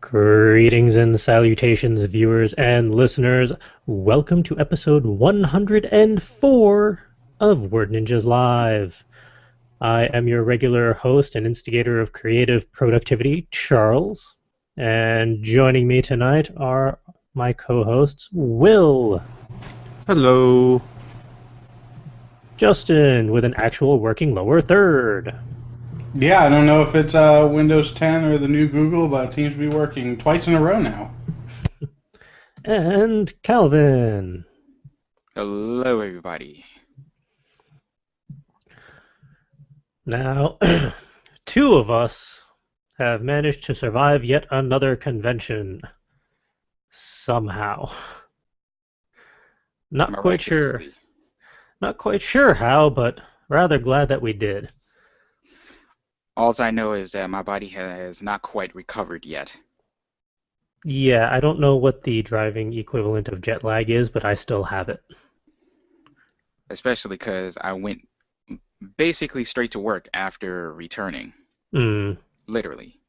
Greetings and salutations, viewers and listeners. Welcome to episode 104 of Word Ninjas Live. I am your regular host and instigator of creative productivity, Charles. And joining me tonight are my co-hosts, Will. Hello. Justin, with an actual working lower third. Yeah, I don't know if it's Windows 10 or the new Google, but it seems to be working twice in a row now. And Calvin. Hello, everybody. Now, two of us have managed to survive yet another convention. Somehow. Not quite sure. Not quite sure how, but rather glad that we did. All I know is that my body has not quite recovered yet. Yeah, I don't know what the driving equivalent of jet lag is, but I still have it. Especially because I went basically straight to work after returning. Literally.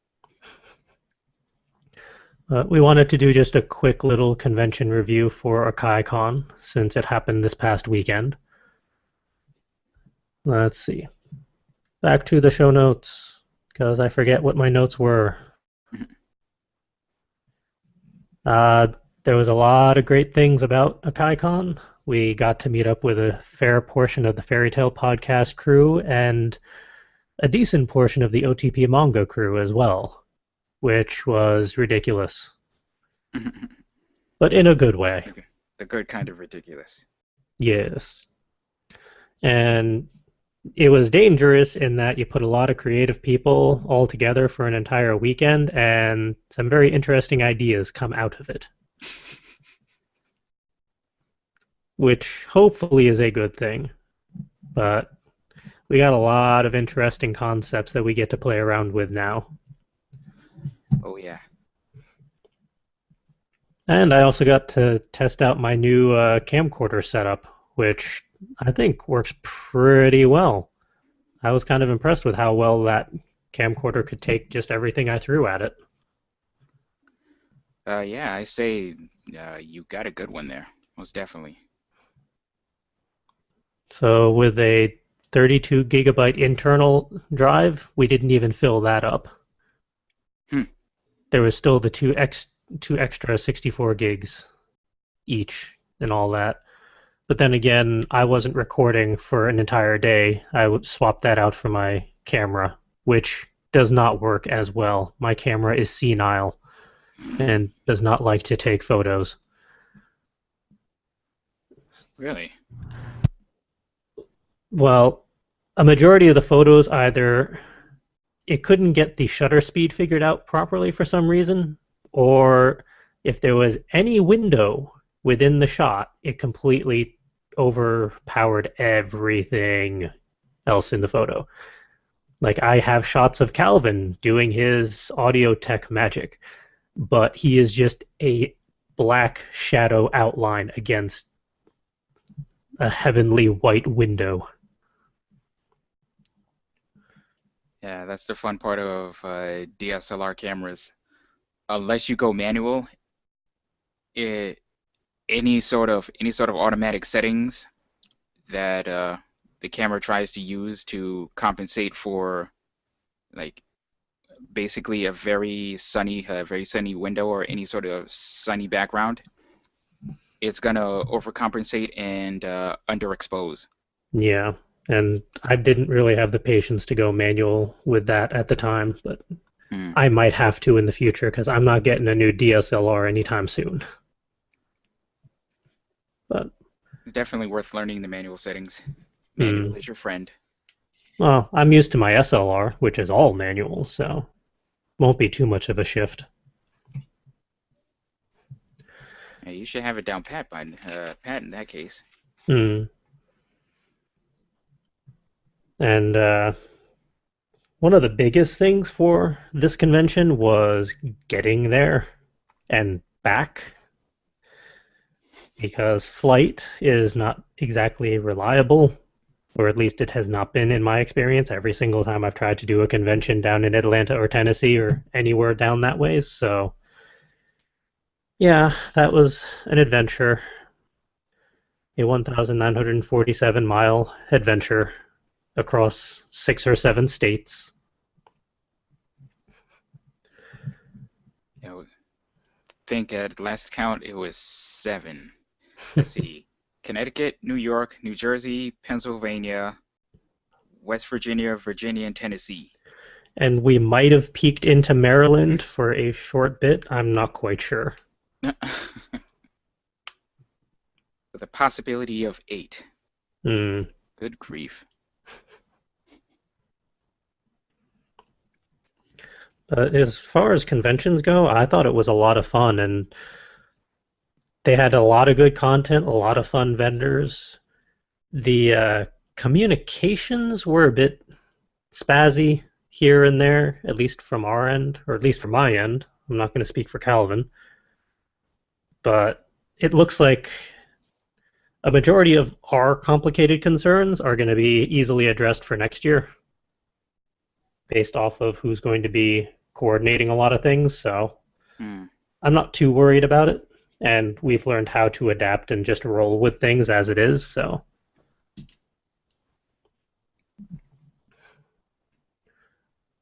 We wanted to do just a quick little convention review for AkaiCon, since it happened this past weekend. Let's see. Back to the show notes, because I forget what my notes were. There was a lot of great things about AkaiCon. We got to meet up with a fair portion of the Fairy Tale podcast crew and a decent portion of the OTP manga crew as well, which was ridiculous. But in a good way. The good kind of ridiculous. Yes. And it was dangerous in that you put a lot of creative people all together for an entire weekend, and some very interesting ideas come out of it. Which hopefully is a good thing. But we got a lot of interesting concepts that we get to play around with now. Oh, yeah. And I also got to test out my new camcorder setup, which I think works pretty well. I was kind of impressed with how well that camcorder could take just everything I threw at it. Yeah, I say you got a good one there, most definitely. So with a 32 gigabyte internal drive, we didn't even fill that up. There was still the two extra 64 gigs each and all that. But then again, I wasn't recording for an entire day. I would swap that out for my camera, which does not work as well. My camera is senile and does not like to take photos. Really? Well, a majority of the photos either it couldn't get the shutter speed figured out properly for some reason, or if there was any window within the shot, it completely overpowered everything else in the photo. Like, I have shots of Calvin doing his audio tech magic, but he is just a black shadow outline against a heavenly white window. Yeah, that's the fun part of DSLR cameras. Unless you go manual, any sort of automatic settings that the camera tries to use to compensate for, like, basically a very sunny window or any sort of sunny background, it's gonna overcompensate and underexpose. Yeah, and I didn't really have the patience to go manual with that at the time, but I might have to in the future because I'm not getting a new DSLR anytime soon. But it's definitely worth learning the manual settings. Manual is your friend. Well, I'm used to my SLR, which is all manual, so won't be too much of a shift. Yeah, you should have it down pat in that case. And one of the biggest things for this convention was getting there and back, because flight is not exactly reliable, or at least it has not been in my experience every single time I've tried to do a convention down in Atlanta or Tennessee or anywhere down that way. So Yeah, that was an adventure, a 1,947-mile adventure across 6 or 7 states. I was think at last count it was seven. Let's see. Connecticut, New York, New Jersey, Pennsylvania, West Virginia, Virginia, and Tennessee. And we might have peeked into Maryland for a short bit. I'm not quite sure. With a possibility of eight. Hmm. Good grief. But as far as conventions go, I thought it was a lot of fun, and they had a lot of good content, a lot of fun vendors. The communications were a bit spazzy here and there, at least from our end, or at least from my end. I'm not going to speak for Calvin, but it looks like a majority of our complicated concerns are going to be easily addressed for next year based off of who's going to be coordinating a lot of things. So Hmm. I'm not too worried about it. And we've learned how to adapt and just roll with things as it is. So,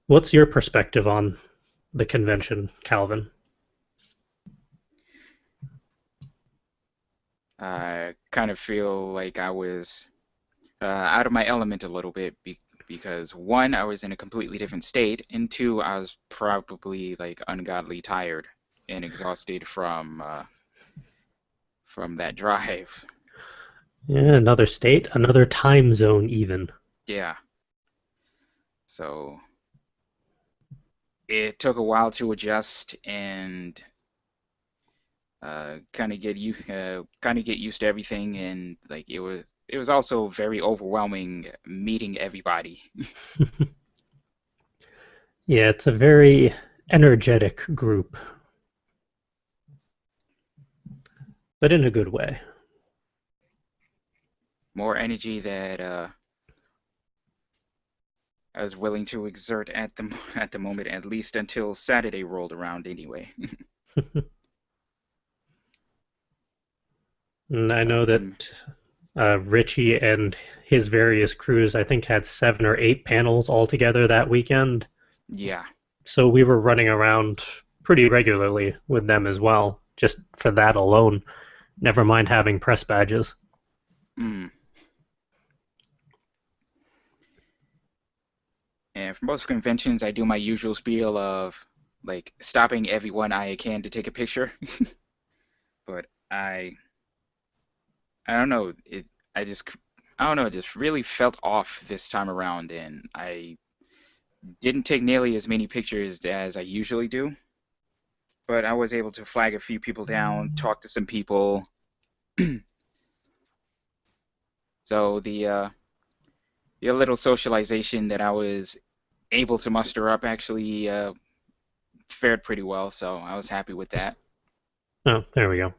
what's your perspective on the convention, Calvin? I kind of feel like I was out of my element a little bit because one, I was in a completely different state, and two, I was probably like ungodly tired and exhausted from that drive. Yeah, another state, another time zone, even. Yeah, so it took a while to adjust and kind of get used to everything, and like it was also very overwhelming meeting everybody. Yeah, it's a very energetic group, but in a good way. More energy that I was willing to exert at the at the moment, at least until Saturday rolled around anyway. And I know Um, that Richie and his various crews, I think, had 7 or 8 panels altogether that weekend. yeah. So we were running around pretty regularly with them as well, just for that alone. Never mind having press badges. Mm. And for most conventions, I do my usual spiel of like stopping everyone I can to take a picture. But I don't know. I just I don't know. It just really felt off this time around, and I didn't take nearly as many pictures as I usually do. But I was able to flag a few people down, talk to some people. So the little socialization that I was able to muster up actually fared pretty well. So I was happy with that. Oh, there we go.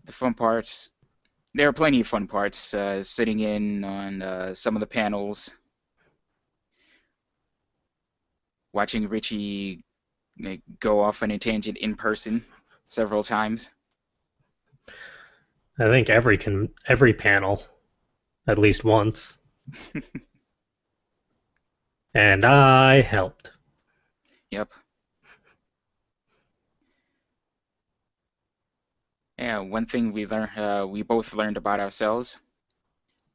The fun parts. There are plenty of fun parts. Sitting in on some of the panels, watching Richie like, go off on a tangent in person several times. I think every panel at least once, and I helped. Yep. Yeah, one thing we both learned about ourselves.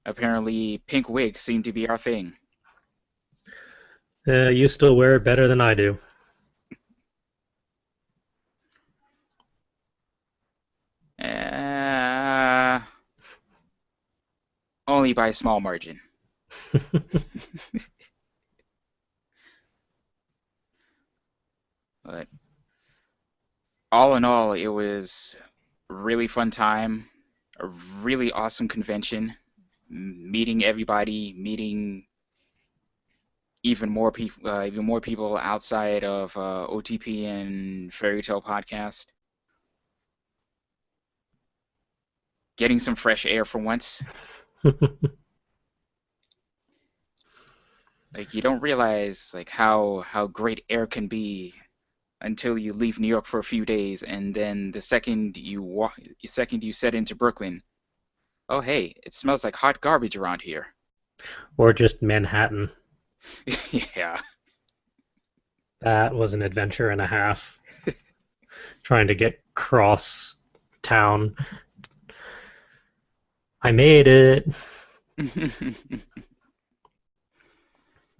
Apparently, pink wigs seem to be our thing. You still wear it better than I do. Uh, only by a small margin. But all in all, it was a really fun time, a really awesome convention, meeting everybody, meeting even more people outside of OTP and Fairy Tale Podcast, getting some fresh air for once. Like you don't realize like how great air can be until you leave New York for a few days, and then the second you set into Brooklyn, oh hey, it smells like hot garbage around here. Or just Manhattan. Yeah. That was an adventure and a half. Trying to get cross town. I made it.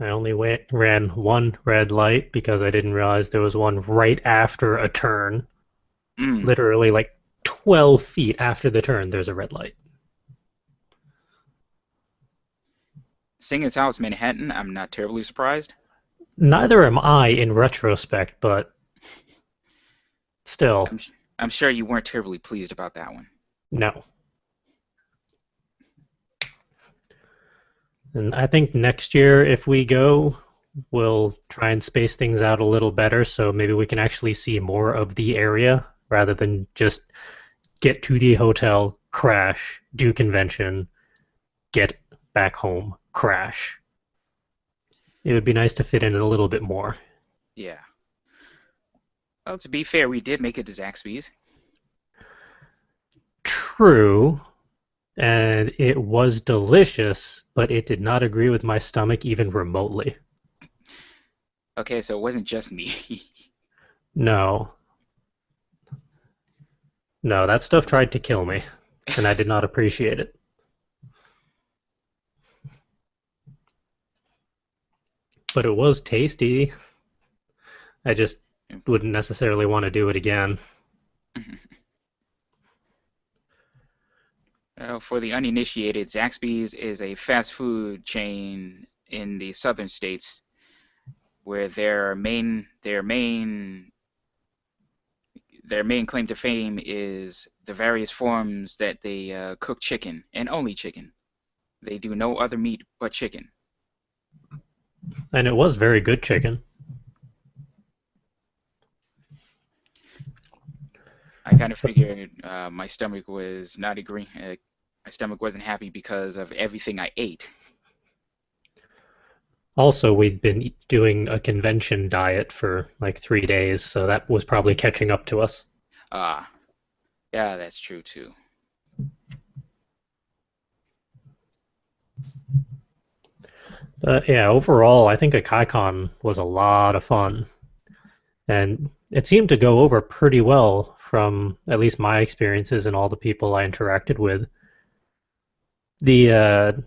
I only ran one red light because I didn't realize there was one right after a turn. Mm. Literally like 12 feet after the turn, there's a red light. Seeing as how it's Manhattan, I'm not terribly surprised. Neither am I in retrospect, but still, I'm I'm sure you weren't terribly pleased about that one. no. And I think next year, if we go, we'll try and space things out a little better so maybe we can actually see more of the area rather than just get to the hotel, crash, do convention, get back home, crash. It would be nice to fit in a little bit more. Yeah. Well, to be fair, we did make it to Zaxby's. True, and it was delicious, but it did not agree with my stomach even remotely. Okay, so it wasn't just me. No, no, that stuff tried to kill me, and I did not appreciate it. But it was tasty. I just wouldn't necessarily want to do it again. For the uninitiated, Zaxby's is a fast food chain in the southern states where their main claim to fame is the various forms that they cook chicken, and only chicken. They do no other meat but chicken. And it was very good chicken. I kind of figured my stomach was not agreeing. My stomach wasn't happy because of everything I ate. Also, we'd been doing a convention diet for like 3 days, so that was probably catching up to us. Ah, yeah, that's true too. But yeah, overall, I think AkaiCon was a lot of fun. And it seemed to go over pretty well from at least my experiences and all the people I interacted with. The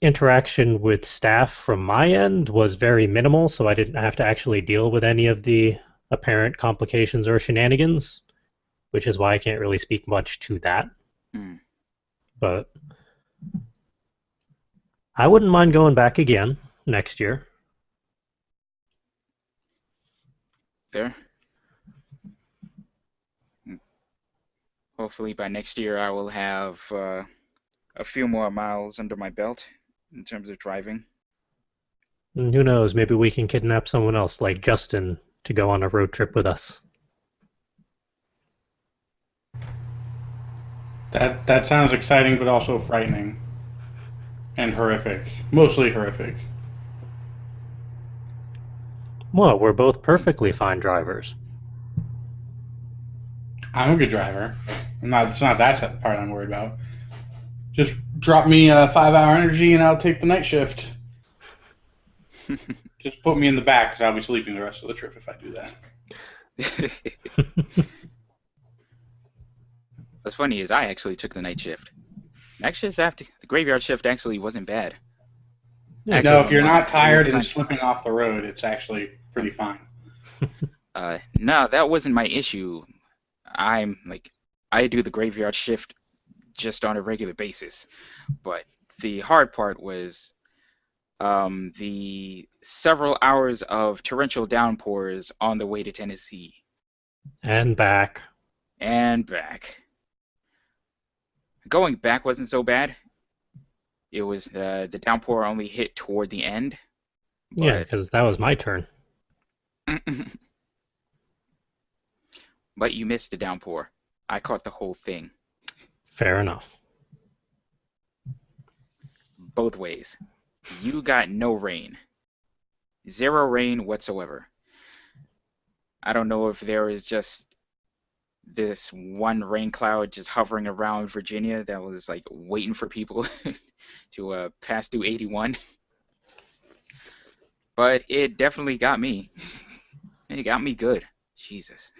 interaction with staff from my end was very minimal, so I didn't have to actually deal with any of the apparent complications or shenanigans, which is why I can't really speak much to that. Mm, But I wouldn't mind going back again next year. there. Hopefully by next year I will have a few more miles under my belt in terms of driving. And who knows, maybe we can kidnap someone else like Justin to go on a road trip with us. That sounds exciting, but also frightening and horrific. Mostly horrific. Well, we're both perfectly fine drivers. I'm a good driver. I'm not. It's not that part I'm worried about. Just drop me a 5-hour energy, and I'll take the night shift. Just put me in the back, because I'll be sleeping the rest of the trip if I do that. What's funny is I actually took the night shift. Night shifts after the graveyard shift actually wasn't bad. Yeah, No, Actually, if you're not tired and kind slipping off the road, it's actually pretty fine. no, that wasn't my issue. I'm like I do the graveyard shift just on a regular basis, but the hard part was the several hours of torrential downpours on the way to Tennessee and back. and back. Going back wasn't so bad. It was the downpour only hit toward the end, Yeah, but because that was my turn. but you missed the downpour. I caught the whole thing, Fair enough. both ways. You got no rain. Zero rain whatsoever. I don't know if there was just this one rain cloud just hovering around Virginia that was like waiting for people to pass through 81, but it definitely got me. It got me good. Jesus.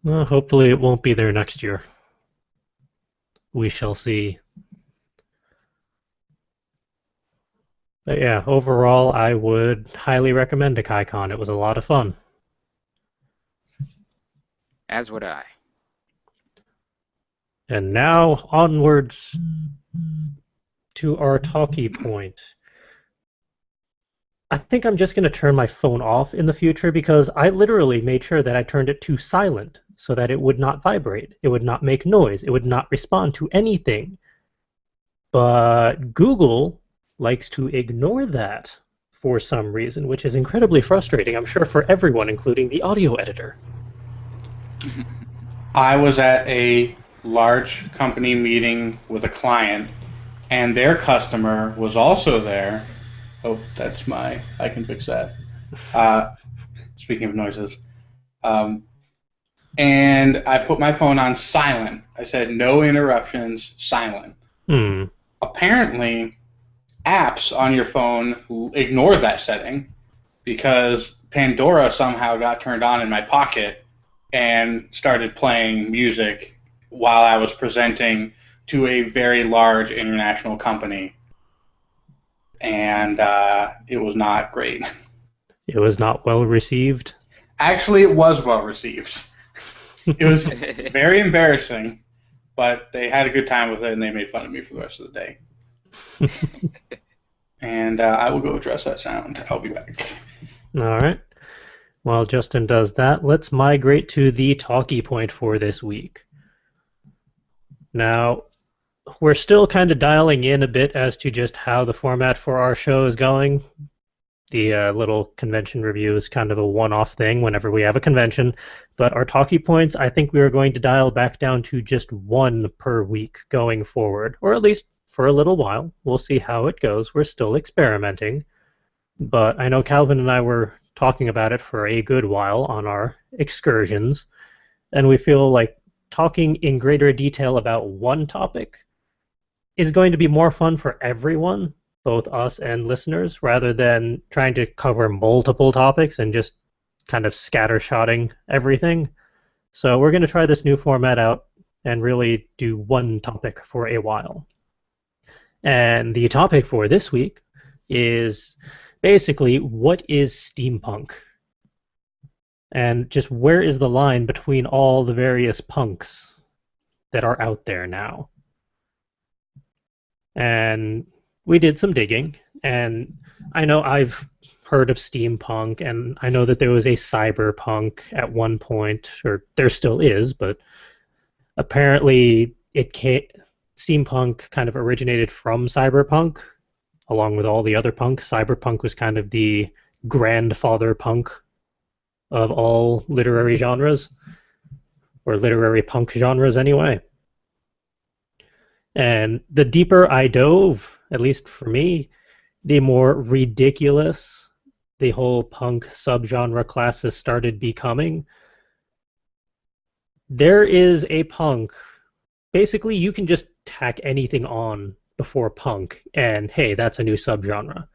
Well, hopefully it won't be there next year. We shall see. But yeah, overall, I would highly recommend AkaiCon. It was a lot of fun. As would I. And now onwards to our talkie point. I think I'm just going to turn my phone off in the future because I literally made sure that I turned it to silent so that it would not vibrate, it would not make noise, it would not respond to anything. But Google likes to ignore that for some reason, which is incredibly frustrating, I'm sure, for everyone, including the audio editor. I was at a large company meeting with a client, and their customer was also there. Oh, that's I can fix that. Speaking of noises. And I put my phone on silent. I said, no interruptions, silent. Apparently, apps on your phone ignore that setting because Pandora somehow got turned on in my pocket and started playing music while I was presenting to a very large international company. And it was not great. It was not well received. Actually, it was well received. It was very embarrassing, but they had a good time with it, and they made fun of me for the rest of the day. And I will go address that sound. I'll be back. All right. While Justin does that, let's migrate to the talkie point for this week. Now, we're still kind of dialing in a bit as to just how the format for our show is going. The little convention review is kind of a one-off thing whenever we have a convention, but our talkie points, I think we are going to dial back down to just one per week going forward, or at least for a little while. We'll see how it goes. We're still experimenting, but I know Calvin and I were talking about it for a good while on our excursions, and we feel like talking in greater detail about one topic is going to be more fun for everyone, both us and listeners, rather than trying to cover multiple topics and just kind of scattershotting everything. So we're going to try this new format out and really do one topic for a while. And the topic for this week is basically, what is steampunk? And just where is the line between all the various punks that are out there now? And we did some digging, and I know I've heard of steampunk, and I know that there was a cyberpunk at one point, or there still is, but apparently steampunk kind of originated from cyberpunk, along with all the other punk. Cyberpunk was kind of the grandfather punk of all literary genres, or literary punk genres anyway. And the deeper I dove, at least for me, the more ridiculous the whole punk subgenre classes started becoming. There is a punk. Basically, you can just tack anything on before punk, and hey, that's a new subgenre.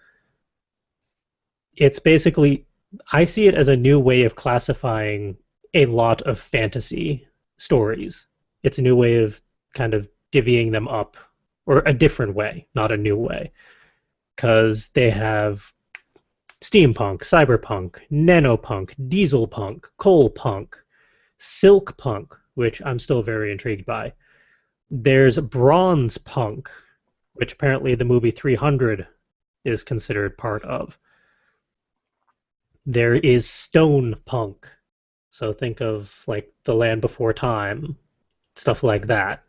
It's basically, I see it as a new way of classifying a lot of fantasy stories. It's a new way of kind of divvying them up, or a different way, not a new way, because they have steampunk, cyberpunk, nanopunk, dieselpunk, coal punk, silk punk, which I'm still very intrigued by. There's bronze punk, which apparently the movie 300 is considered part of. There is stone punk, so think of like The Land Before Time, stuff like that.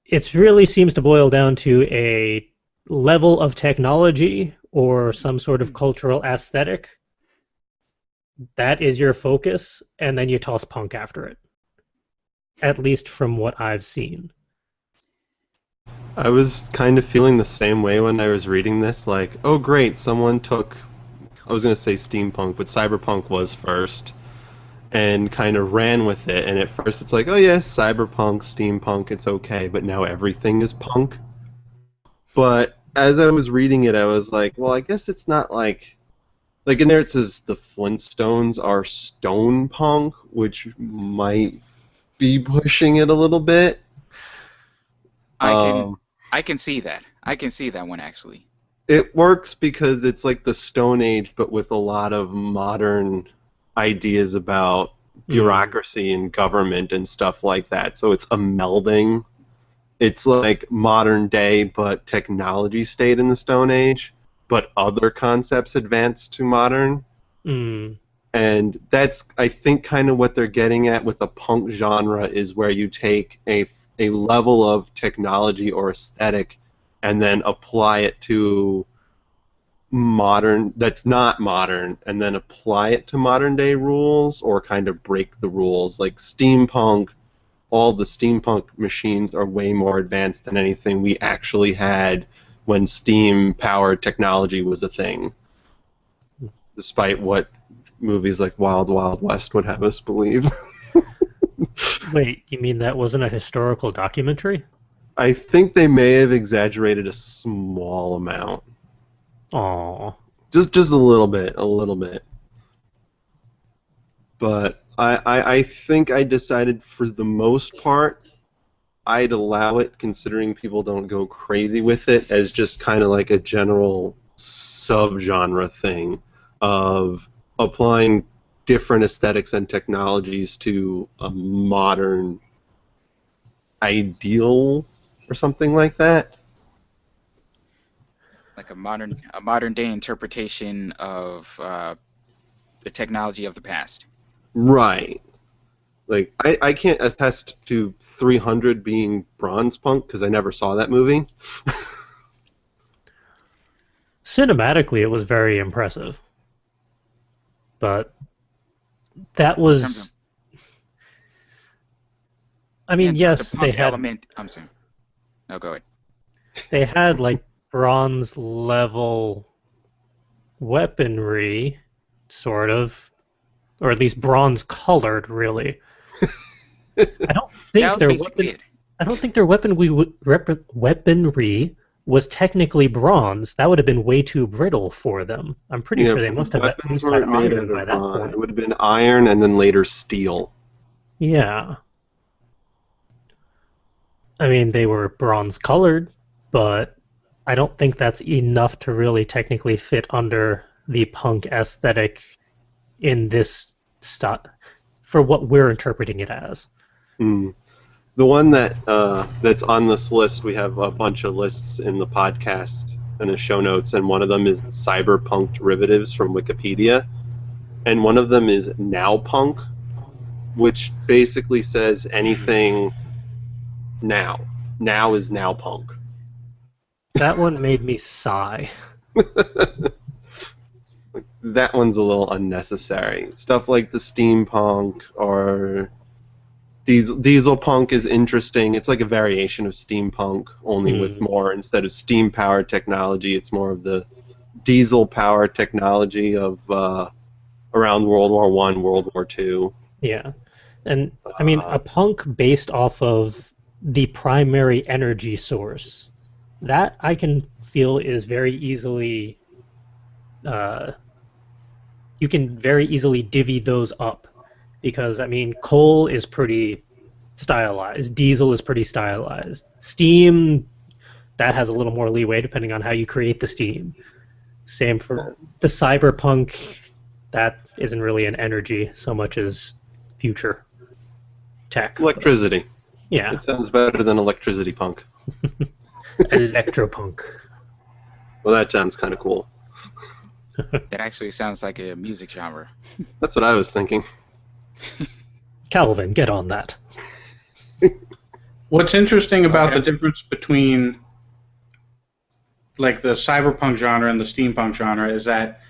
It really seems to boil down to a level of technology or some sort of cultural aesthetic. That is your focus, and then you toss punk after it. At least from what I've seen. I was kind of feeling the same way when I was reading this, like, oh great, someone took, I was going to say steampunk, but cyberpunk was first, and kind of ran with it, and at first it's like, oh yes, cyberpunk, steampunk, it's okay, but now everything is punk. But as I was reading it, I was like, well, I guess it's not like in there it says the Flintstones are stone punk, which might be pushing it a little bit. I can Um, I can see that. I can see that one actually. it works because it's like the Stone Age, but with a lot of modern ideas about Mm. bureaucracy and government and stuff like that. So it's a melding. It's like modern day, but technology stayed in the Stone Age, but other concepts advanced to modern. Mm. And that's, I think, kind of what they're getting at with the punk genre is where you take a level of technology or aesthetic and then apply it to modern that's not modern and then apply it to modern day rules or kind of break the rules like steampunk. All the steampunk machines are way more advanced than anything we actually had when steam powered technology was a thing, despite what movies like Wild Wild West would have us believe. Wait, you mean that wasn't a historical documentary? I think they may have exaggerated a small amount. Aw. Just a little bit, a little bit. But I think I decided for the most part I'd allow it, considering people don't go crazy with it, as just kind of like a general subgenre thing of applying different aesthetics and technologies to a modern ideal or something like that. Like a modern day interpretation of the technology of the past. Right. Like, I can't attest to 300 being bronze punk because I never saw that movie. Cinematically, it was very impressive, but that In terms of was. I yeah, mean, in terms of yes, they punk had element. I'm sorry. No, go ahead. they had like bronze level weaponry, sort of, or at least bronze colored, really. I don't That think was their basically weapon. it. I don't think their weaponry was technically bronze. That would have been way too brittle for them. I'm pretty Yeah, sure they must have at weapons least had weren't made iron out by of that it point. would have been iron and then later steel. Yeah. I mean, they were bronze colored, but I don't think that's enough to really technically fit under the punk aesthetic in this stuff for what we're interpreting it as. Hmm. The one that's on this list, we have a bunch of lists in the podcast and the show notes, and one of them is cyberpunk derivatives from Wikipedia, and one of them is now punk, which basically says anything now. Now is now punk. That one made me sigh. That one's a little unnecessary. Stuff like the steampunk or diesel punk is interesting. It's like a variation of steampunk, only with Hmm. more, instead of steam powered technology, it's more of the diesel powered technology of around World War One, World War Two. Yeah. And I mean, a punk based off of the primary energy source, that I can feel is very easily, uh, you can very easily divvy those up. Because, I mean, coal is pretty stylized, diesel is pretty stylized. Steam, that has a little more leeway depending on how you create the steam. Same for the cyberpunk, that isn't really an energy so much as future tech. But Electricity. yeah, It sounds better than electricity punk. electropunk. Well, that sounds kind of cool. That actually sounds like a music genre. That's what I was thinking. Calvin, get on that. What's interesting about the Okay. difference between like the cyberpunk genre and the steampunk genre is that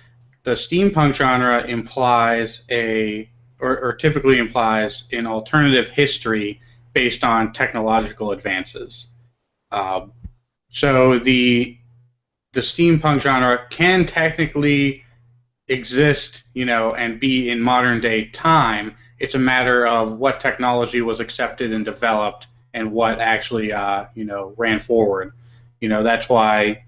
the steampunk genre implies or typically implies an alternative history based on technological advances. So the steampunk genre can technically exist, and be in modern day time. It's a matter of what technology was accepted and developed, and what actually, ran forward. That's why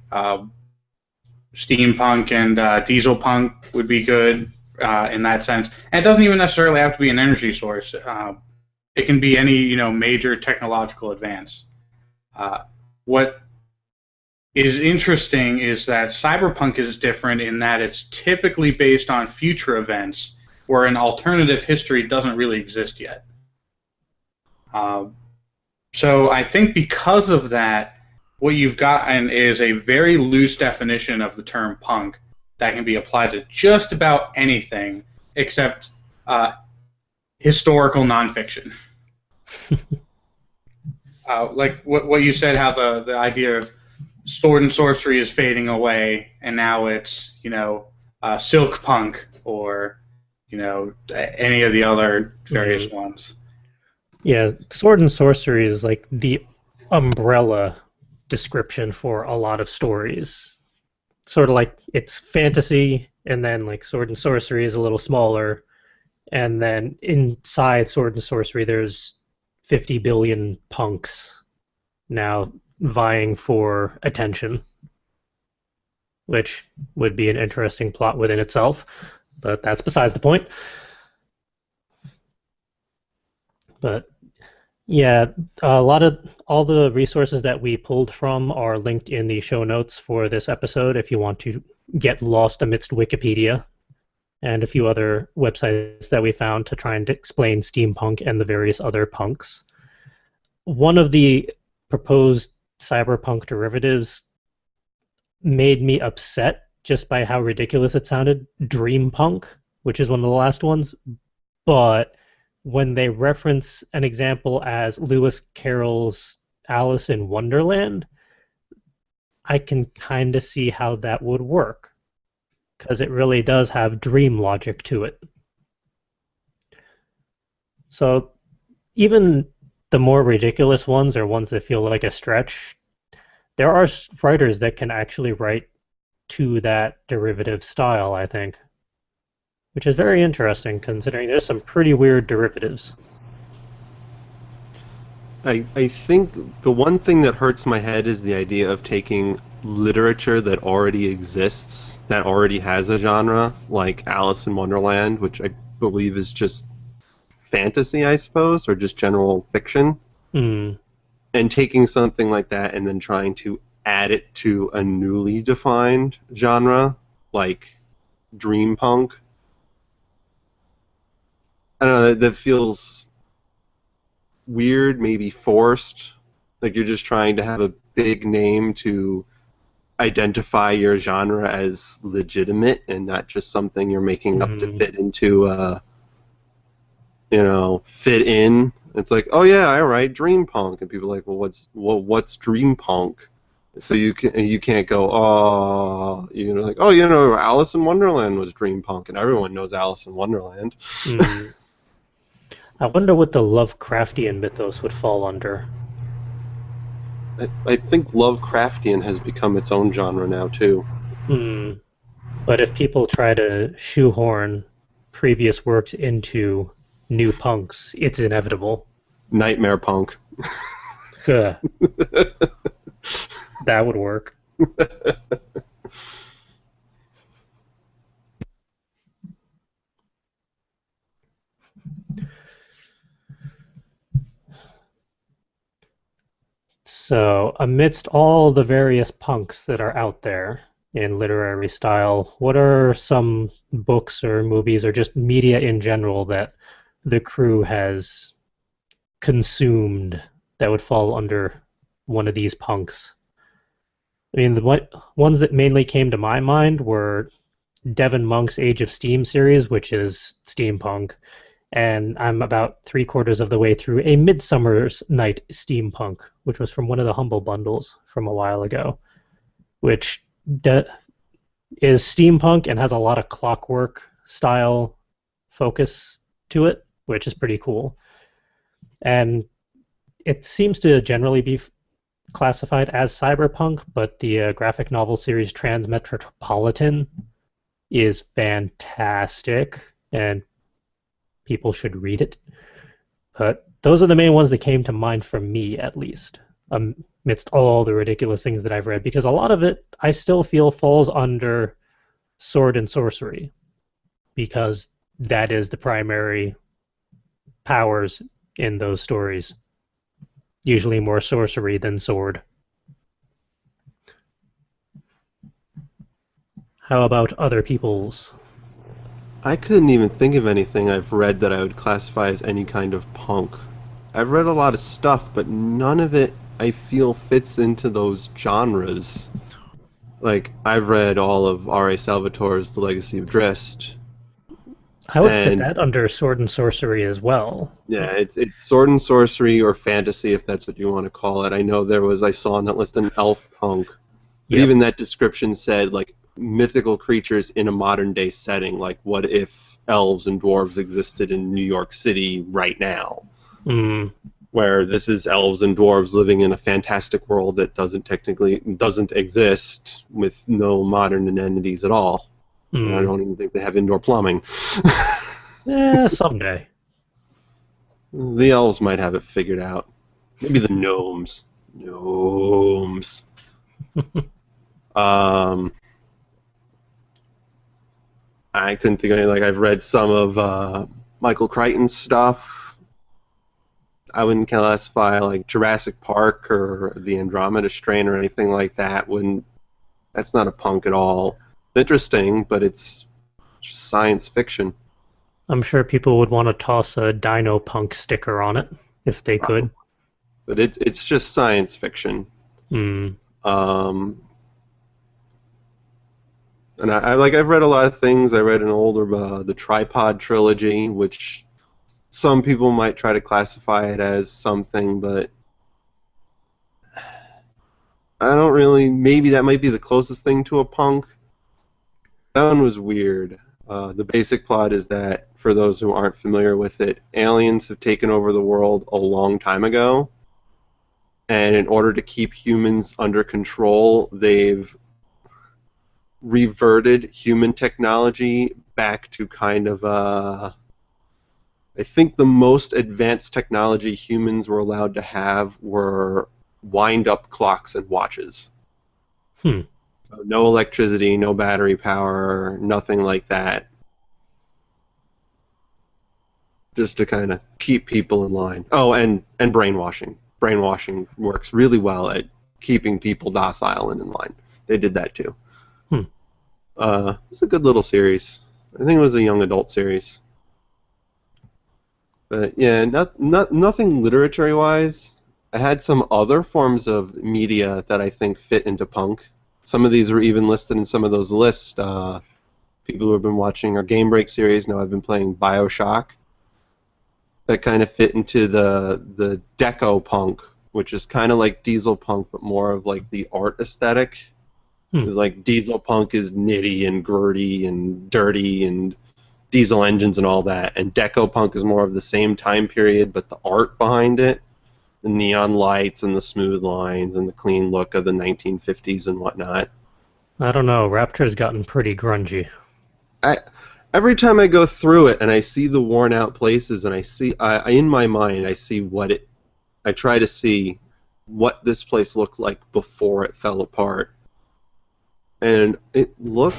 steampunk and diesel punk would be good in that sense. And it doesn't even necessarily have to be an energy source. It can be any, major technological advance. What is interesting is that cyberpunk is different in that it's typically based on future events where an alternative history doesn't really exist yet. So I think because of that, what you've gotten is a very loose definition of the term punk that can be applied to just about anything except historical nonfiction. Like what you said, how the idea of sword and sorcery is fading away, and now it's silk punk or any of the other various ones. Yeah, sword and sorcery is like the umbrella description for a lot of stories. Sort of like it's fantasy, and then like sword and sorcery is a little smaller, and then inside sword and sorcery there's 50 billion punks now vying for attention, which would be an interesting plot within itself, but that's besides the point. But yeah, all the resources that we pulled from are linked in the show notes for this episode if you want to get lost amidst Wikipedia and a few other websites that we found to try and explain steampunk and the various other punks. One of the proposed cyberpunk derivatives made me upset just by how ridiculous it sounded, dreampunk, which is one of the last ones, but when they reference an example as Lewis Carroll's Alice in Wonderland, I can kind of see how that would work, because it really does have dream logic to it. So even the more ridiculous ones, or ones that feel like a stretch, there are writers that can actually write to that derivative style, I think. Which is very interesting, considering there's some pretty weird derivatives. I think the one thing that hurts my head is the idea of taking literature that already exists, that already has a genre, like Alice in Wonderland, which I believe is just fantasy, I suppose, or just general fiction, and taking something like that and then trying to add it to a newly defined genre, like dreampunk. I don't know, that feels weird, maybe forced. Like you're just trying to have a big name to identify your genre as legitimate and not just something you're making up to fit into, fit in. It's like, oh yeah, I write dreampunk, and people are like, what's dreampunk? So you can't go, like, Alice in Wonderland was dreampunk, and everyone knows Alice in Wonderland. I wonder what the Lovecraftian mythos would fall under. I think Lovecraftian has become its own genre now, too. But if people try to shoehorn previous works into new punks, it's inevitable. Nightmare punk. That would work. So, amidst all the various punks that are out there in literary style, what are some books or movies or just media in general that the crew has consumed that would fall under one of these punks? I mean, the ones that mainly came to my mind were Devin Monk's Age of Steam series, which is steampunk, and I'm about 3/4 of the way through A Midsummer's Night Steampunk, which was from one of the Humble Bundles from a while ago, which is steampunk and has a lot of clockwork style focus to it, which is pretty cool. And it seems to generally be classified as cyberpunk, but the graphic novel series Transmetropolitan is fantastic, and people should read it. But those are the main ones that came to mind for me, at least, amidst all the ridiculous things that I've read, because a lot of it I still feel falls under sword and sorcery, because that is the primary powers in those stories. Usually more sorcery than sword. How about other people's? I couldn't even think of anything I've read that I would classify as any kind of punk. I've read a lot of stuff, but none of it I feel fits into those genres. Like, I've read all of R.A. Salvatore's The Legacy of Drizzt, I would put and that under sword and sorcery as well. yeah, it's sword and sorcery or fantasy, if that's what you want to call it. I know I saw on that list an elf punk, but Yep. even that description said, like, mythical creatures in a modern day setting. Like, what if elves and dwarves existed in New York City right now? Mm, Where this is elves and dwarves living in a fantastic world that doesn't exist with no modern amenities at all. And I don't even think they have indoor plumbing. Someday. The elves might have it figured out. Maybe the gnomes. Gnomes. I couldn't think of any. Like, I've read some of Michael Crichton's stuff. I wouldn't classify like Jurassic Park or the Andromeda Strain or anything like that. That's not a punk at all. Interesting, but it's just science fiction. I'm sure people would want to toss a Dino Punk sticker on it if they could. But it's just science fiction. Mm. And I've read a lot of things. I read an older the Tripod trilogy, which some people might try to classify it as something, but I don't really. Maybe that might be the closest thing to a punk. That one was weird. The basic plot is that, for those who aren't familiar with it, aliens have taken over the world a long time ago, and in order to keep humans under control, they've reverted human technology back to kind of I think the most advanced technology humans were allowed to have were wind-up clocks and watches. Hmm. So no electricity, no battery power, nothing like that. Just to kind of keep people in line. Oh, and brainwashing. Brainwashing works really well at keeping people docile and in line. They did that too. It's a good little series. I think it was a young adult series. But yeah, nothing literary-wise. I had some other forms of media that I think fit into punk. Some of these were even listed in some of those lists. People who have been watching our Game Break series know I've been playing BioShock. That kind of fit into the deco punk, which is kind of like diesel punk, but more of like the art aesthetic. Because like diesel punk is nitty and gritty and dirty and diesel engines and all that, and deco punk is more of the same time period, but the art behind it, the neon lights and the smooth lines and the clean look of the 1950s and whatnot. I don't know. Rapture's gotten pretty grungy. Every time I go through it and I see the worn out places and in my mind I see I try to see what this place looked like before it fell apart. And it looked,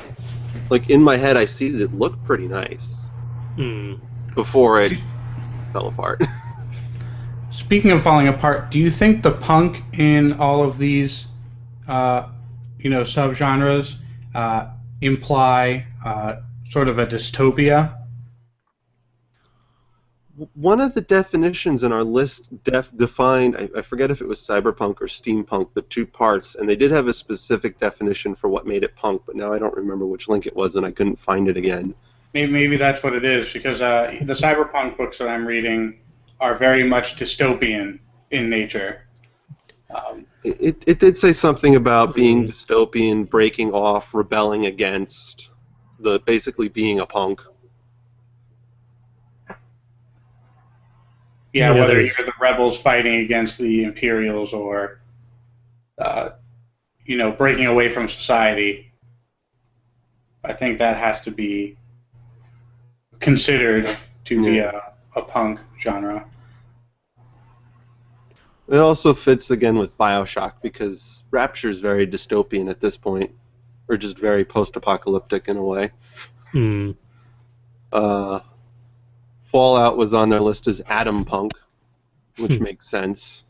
like in my head I see that it looked pretty nice before it fell apart. Speaking of falling apart, do you think the punk in all of these, subgenres imply sort of a dystopia? One of the definitions in our list defined, I forget if it was cyberpunk or steampunk, the two parts, and they did have a specific definition for what made it punk, but now I don't remember which link it was and I couldn't find it again. Maybe that's what it is, because the cyberpunk books that I'm reading are very much dystopian in nature. It did say something about being dystopian, breaking off, rebelling against, basically being a punk. Yeah, whether you're the rebels fighting against the Imperials or uh, breaking away from society. I think that has to be considered to be Yeah. a punk genre. It also fits again with BioShock because Rapture is very dystopian at this point, or just very post-apocalyptic in a way. Hmm. Uh, Fallout was on their list as Atom Punk, which makes sense.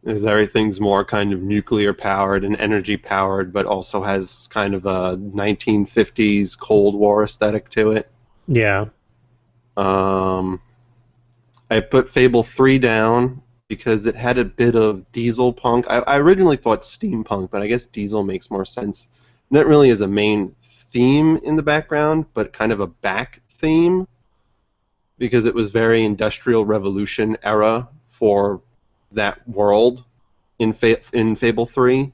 As everything's more kind of nuclear powered and energy powered, but also has kind of a 1950s Cold War aesthetic to it. Yeah. I put Fable 3 down because it had a bit of diesel punk. I originally thought steampunk, but I guess diesel makes more sense. Not really as a main theme in the background, but kind of a back theme because it was very Industrial Revolution era for that world in Fable 3.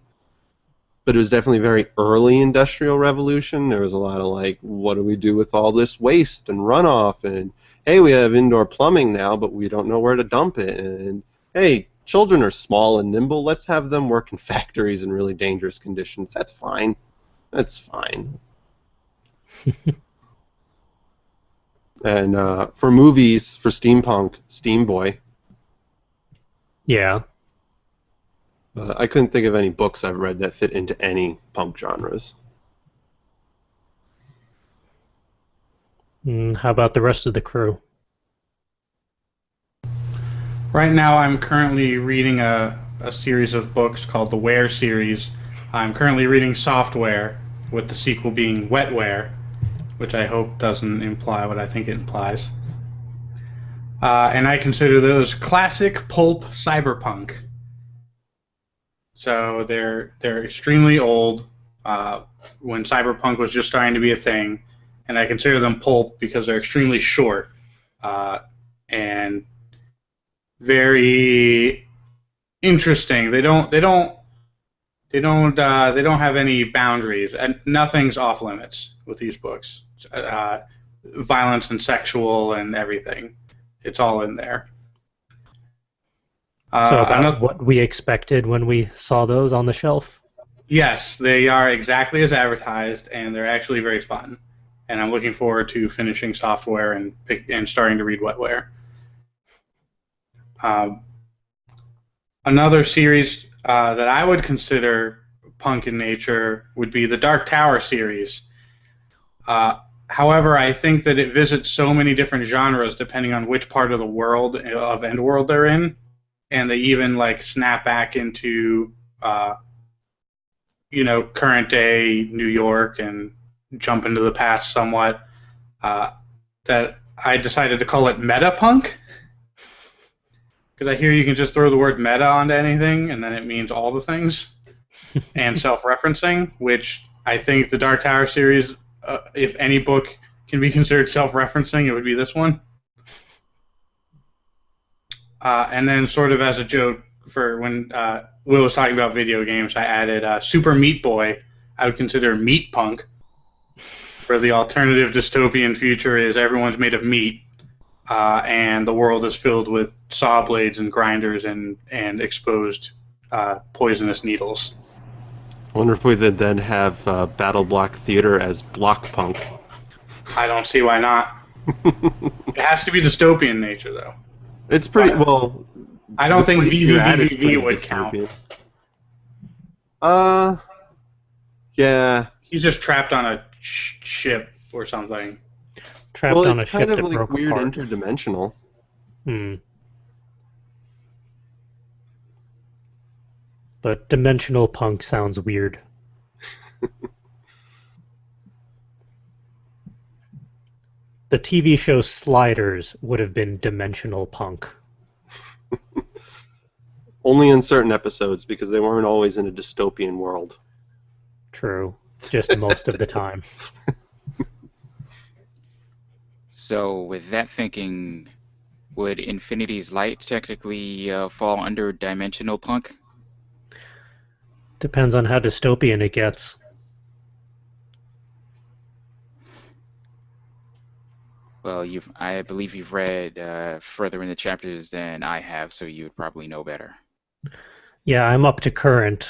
But it was definitely very early Industrial Revolution. There was a lot of like, what do we do with all this waste and runoff? And hey, we have indoor plumbing now, but we don't know where to dump it. And hey, children are small and nimble. Let's have them work in factories in really dangerous conditions. That's fine. That's fine. And for movies, for steampunk, Steam Boy. Yeah. I couldn't think of any books I've read that fit into any punk genres. How about the rest of the crew? Right now, I'm currently reading a series of books called the Ware series. I'm currently reading Software, with the sequel being Wetware, which I hope doesn't imply what I think it implies. And I consider those classic pulp cyberpunk. So they're extremely old when cyberpunk was just starting to be a thing, and I consider them pulp because they're extremely short and very interesting. They don't have any boundaries, and nothing's off limits with these books. Violence and sexual and everything, it's all in there. So about what we expected when we saw those on the shelf? Yes, they are exactly as advertised, and they're actually very fun. And I'm looking forward to finishing Software and starting to read Wetware. Another series that I would consider punk in nature would be the Dark Tower series. However, I think that it visits so many different genres depending on which part of the world of Endworld they're in, and they even like snap back into current day New York and jump into the past somewhat. That I decided to call it meta punk because I hear you can just throw the word meta onto anything and then it means all the things, and self-referencing, which I think the Dark Tower series, if any book can be considered self-referencing, it would be this one. And then sort of as a joke, for when Will was talking about video games, I added Super Meat Boy. I would consider meat punk, where the alternative dystopian future is everyone's made of meat, and the world is filled with saw blades and grinders and exposed poisonous needles. I wonder if we would then have Battle Block Theater as block punk. I don't see why not. It has to be dystopian nature, though. It's pretty well. I don't think VVVV would count. Yeah. He's just trapped on a ship or something. Trapped on a it's ship kind of that like broke weird apart. interdimensional. But dimensional punk sounds weird. The TV show Sliders would have been dimensional punk. Only in certain episodes because they weren't always in a dystopian world. True. Just most of the time. So with that thinking, would Infinity's Light technically fall under dimensional punk? Depends on how dystopian it gets. Well, I believe you've read further in the chapters than I have, so you would probably know better. Yeah, I'm up to current.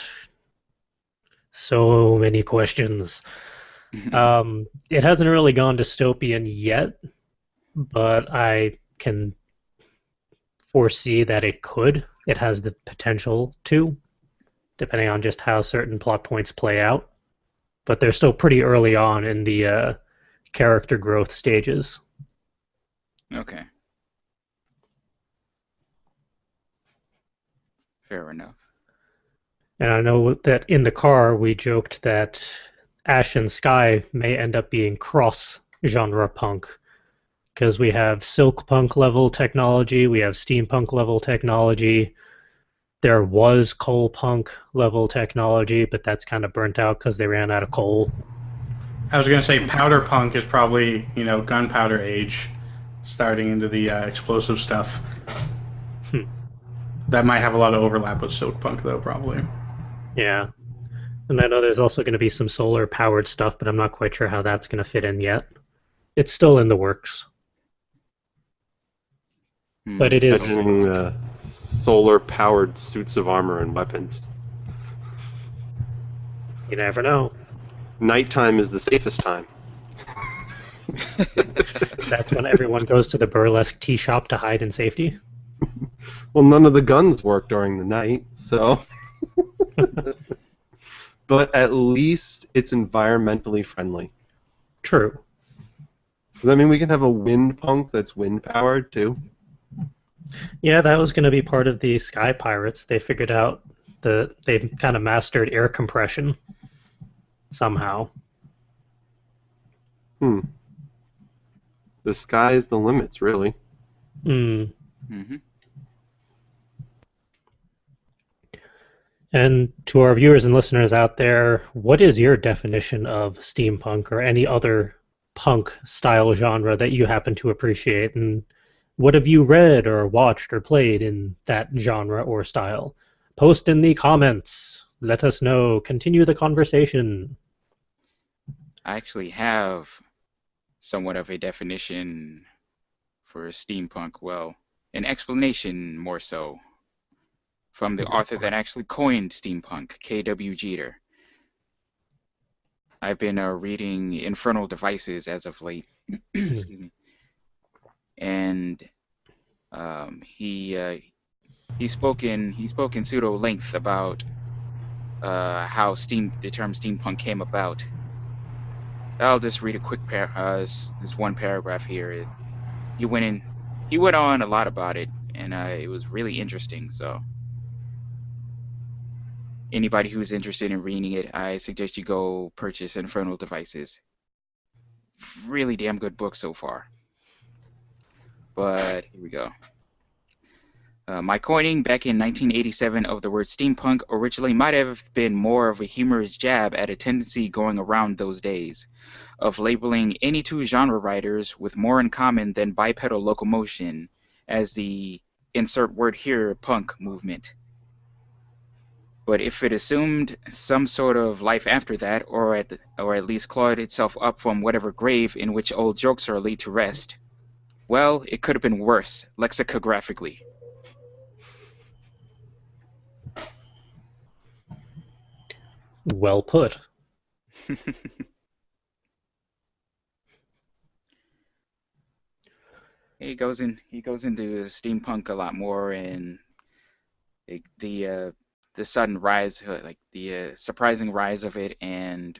So many questions. It hasn't really gone dystopian yet, but I can foresee that it could. It has the potential to, depending on just how certain plot points play out. But they're still pretty early on in the character growth stages. Okay, fair enough. And I know that in the car we joked that Ash and Sky may end up being cross genre punk because we have silk punk level technology, we have steampunk level technology. There was coal punk level technology, but that's kind of burnt out because they ran out of coal. I was gonna say powder punk is probably gunpowder age, starting into the explosive stuff. Hmm. That might have a lot of overlap with silk punk though, probably. Yeah. And I know there's also going to be some solar powered stuff, but I'm not quite sure how that's going to fit in yet. It's still in the works. But it is. Imagining solar-powered suits of armor and weapons. You never know. Nighttime is the safest time. That's when everyone goes to the burlesque tea shop to hide in safety. Well, none of the guns work during the night, so. But at least it's environmentally friendly. True. Does that mean we can have a wind punk that's wind powered too? Yeah, that was going to be part of the Sky Pirates. They figured out they've kind of mastered air compression somehow. The sky's the limits, really. Mm-hmm. And to our viewers and listeners out there, what is your definition of steampunk or any other punk style genre that you happen to appreciate? And what have you read or watched or played in that genre or style? Post in the comments. Let us know. Continue the conversation. I actually have somewhat of a definition for steampunk. Well, an explanation more so from the author that actually coined steampunk, K.W. Jeter. I've been reading Infernal Devices as of late. Excuse me. And he spoke in pseudo length about how the term steampunk came about. I'll just read a quick this one paragraph here. He went on a lot about it, and it was really interesting. So anybody who's interested in reading it, I suggest you go purchase Infernal Devices. Really damn good book so far. But here we go. My coining back in 1987 of the word steampunk originally might have been more of a humorous jab at a tendency going around those days of labeling any two genre writers with more in common than bipedal locomotion as the insert word here punk movement. But if it assumed some sort of life after that, or at least clawed itself up from whatever grave in which old jokes are laid to rest, well, it could have been worse, lexicographically. Well put. He goes into steampunk a lot more, and the sudden rise, like the surprising rise of it, and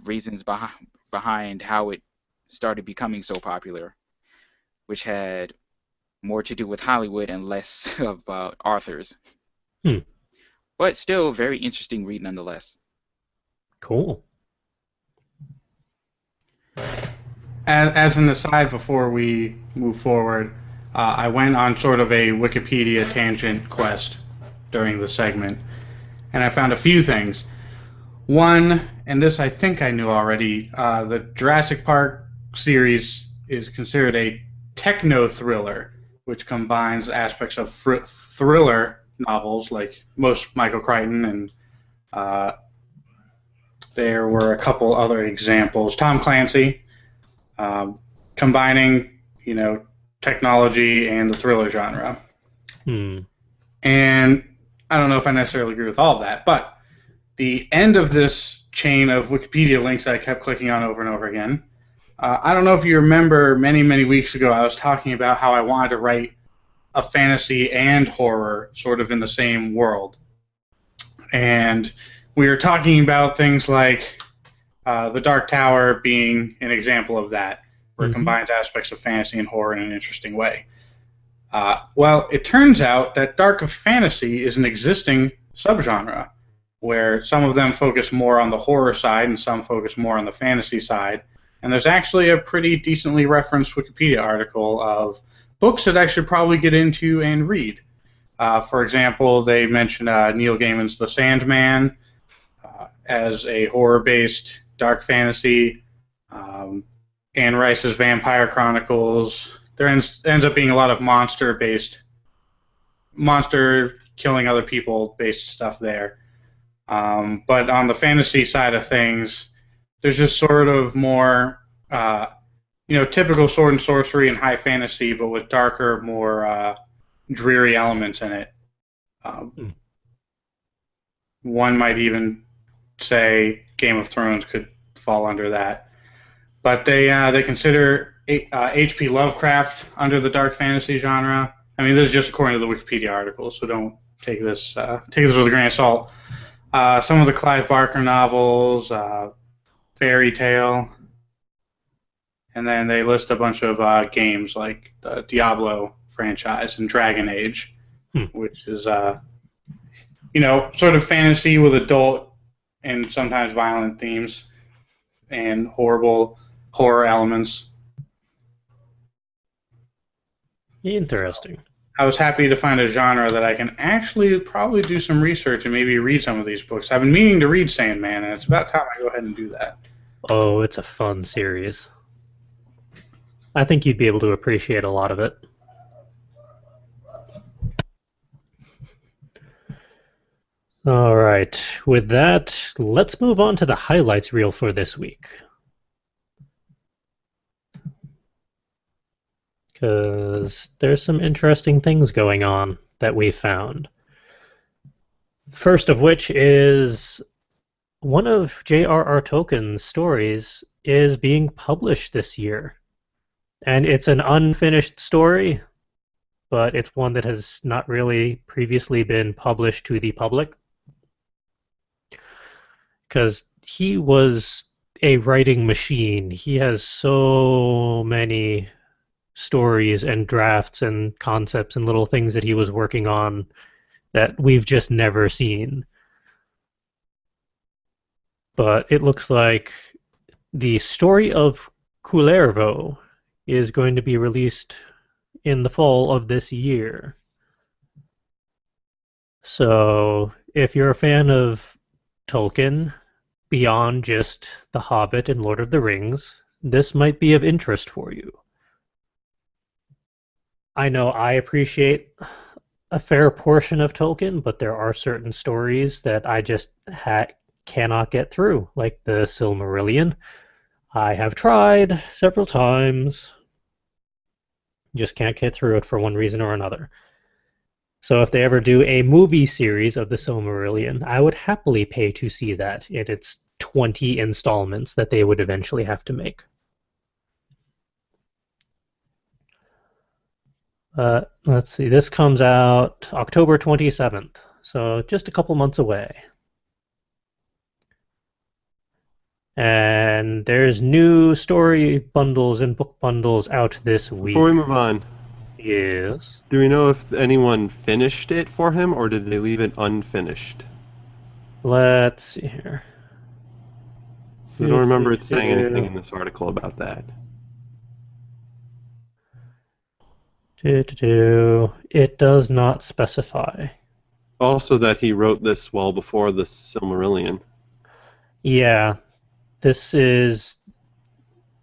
reasons behind how it started becoming so popular, which had more to do with Hollywood and less about authors. But still, very interesting read nonetheless. Cool. As an aside, before we move forward, I went on sort of a Wikipedia tangent quest during the segment, and I found a few things. One, and this I think I knew already, the Jurassic Park series is considered a techno-thriller, which combines aspects of thriller novels like most Michael Crichton, and there were a couple other examples. Tom Clancy, combining, technology and the thriller genre. And I don't know if I necessarily agree with all of that, but the end of this chain of Wikipedia links I kept clicking on over and over again. I don't know if you remember many, many weeks ago I was talking about how I wanted to write a fantasy and horror sort of in the same world. And we were talking about things like The Dark Tower being an example of that, where it combines aspects of fantasy and horror in an interesting way. Well, it turns out that dark fantasy is an existing subgenre, where some of them focus more on the horror side and some focus more on the fantasy side. And there's actually a pretty decently referenced Wikipedia article of books that I should probably get into and read. For example, they mention Neil Gaiman's The Sandman as a horror-based dark fantasy. Anne Rice's Vampire Chronicles. There ends up being a lot of monster killing other people based stuff there. But on the fantasy side of things, there's just sort of more, typical sword and sorcery and high fantasy, but with darker, more dreary elements in it. One might even say Game of Thrones could fall under that. But they consider H.P. Lovecraft under the dark fantasy genre. I mean, this is just according to the Wikipedia article, so don't take this with a grain of salt. Some of the Clive Barker novels, Fairy Tale, and then they list a bunch of games like the Diablo franchise and Dragon Age, which is sort of fantasy with adult and sometimes violent themes and horror elements. Interesting. I was happy to find a genre that I can actually probably do some research and maybe read some of these books. I've been meaning to read Sandman, and it's about time I go ahead and do that. Oh, it's a fun series. I think you'd be able to appreciate a lot of it. All right. With that, let's move on to the highlights reel for this week. Because there's some interesting things going on that we found. First of which is one of J.R.R. Tolkien's stories is being published this year. And it's an unfinished story, but it's one that has not really previously been published to the public. Because he was a writing machine. He has so many stories and drafts and concepts and little things that he was working on that we've just never seen. But it looks like the story of Kullervo is going to be released in the fall of this year. So if you're a fan of Tolkien, beyond just The Hobbit and Lord of the Rings, this might be of interest for you. I know I appreciate a fair portion of Tolkien, but there are certain stories that I just cannot get through, like the Silmarillion. I have tried several times, just can't get through it for one reason or another. So if they ever do a movie series of the Silmarillion, I would happily pay to see that in its 20 installments that they would eventually have to make. Let's see, this comes out October 27th, so just a couple months away. And there's new story bundles and book bundles out this week. Before we move on, yes. Do we know if anyone finished it for him, or did they leave it unfinished? Let's see here. I don't remember it saying anything in this article about that. It does not specify. Also that he wrote this well before the Silmarillion. Yeah, this was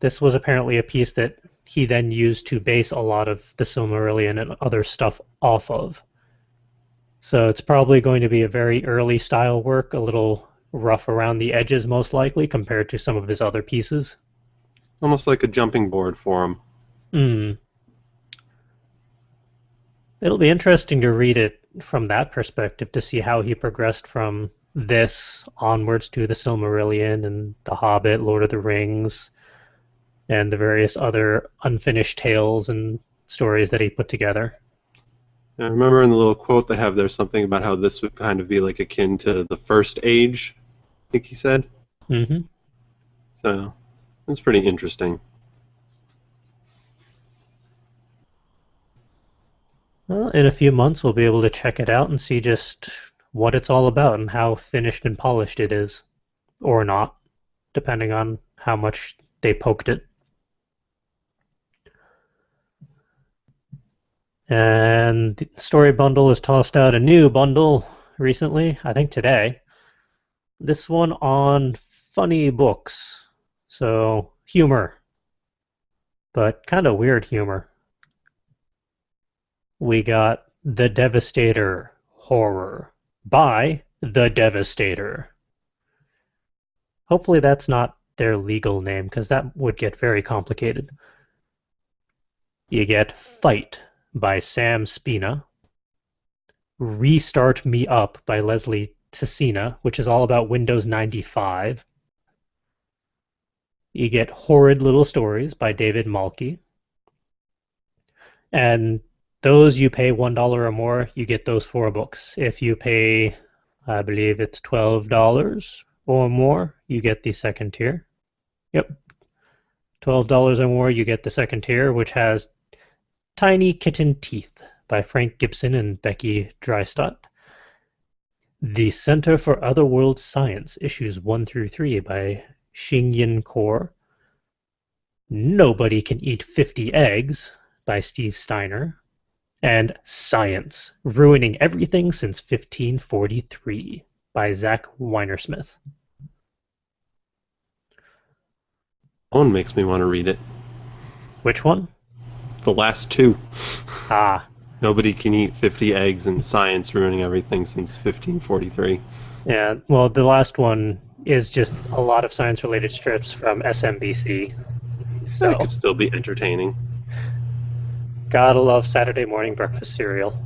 apparently a piece that he then used to base a lot of the Silmarillion and other stuff off of. So it's probably going to be a very early style work, a little rough around the edges most likely compared to some of his other pieces. Almost like a jumping board for him. It'll be interesting to read it from that perspective to see how he progressed from this onwards to the Silmarillion and the Hobbit, Lord of the Rings, and the various other unfinished tales and stories that he put together. I remember in the little quote they have there's something about how this would kind of be like akin to the First Age, I think he said. Mm-hmm. So that's pretty interesting. Well, in a few months, we'll be able to check it out and see just what it's all about and how finished and polished it is, or not, depending on how much they poked it. And the Story Bundle has tossed out a new bundle recently, I think today. This one on funny books. So, humor. But kind of weird humor. We got The Devastator Horror by The Devastator. Hopefully that's not their legal name, because that would get very complicated. You get Fight by Sam Spina, Restart Me Up by Leslie Tessina, which is all about Windows 95. You get Horrid Little Stories by David Malky. And those you pay $1 or more, you get those 4 books. If you pay, I believe it's $12 or more, you get the second tier. Yep. $12 or more, you get the second tier, which has Tiny Kitten Teeth by Frank Gibson and Becky Drystad. The Center for Otherworld Science, issues 1 through 3 by Xingyin Kaur. Nobody Can Eat 50 Eggs by Steve Steiner. And Science, Ruining Everything Since 1543 by Zach Weinersmith. One makes me want to read it. Which one? The last 2. Ah. Nobody Can Eat 50 Eggs and Science Ruining Everything Since 1543. Yeah, well, the last one is just a lot of science-related strips from SMBC. So It could still be entertaining. Gotta love Saturday morning breakfast cereal.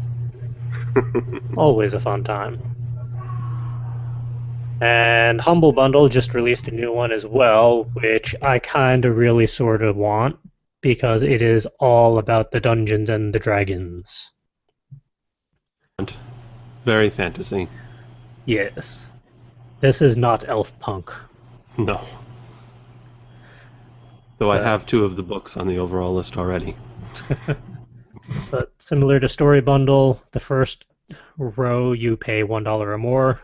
Always a fun time. And Humble Bundle just released a new one as well, which I kind of really sort of want, because it is all about the Dungeons and the Dragons. Very fantasy. Yes. This is not elf punk. No. Though I have 2 of the books on the overall list already. But similar to Story Bundle, the first row you pay $1 or more.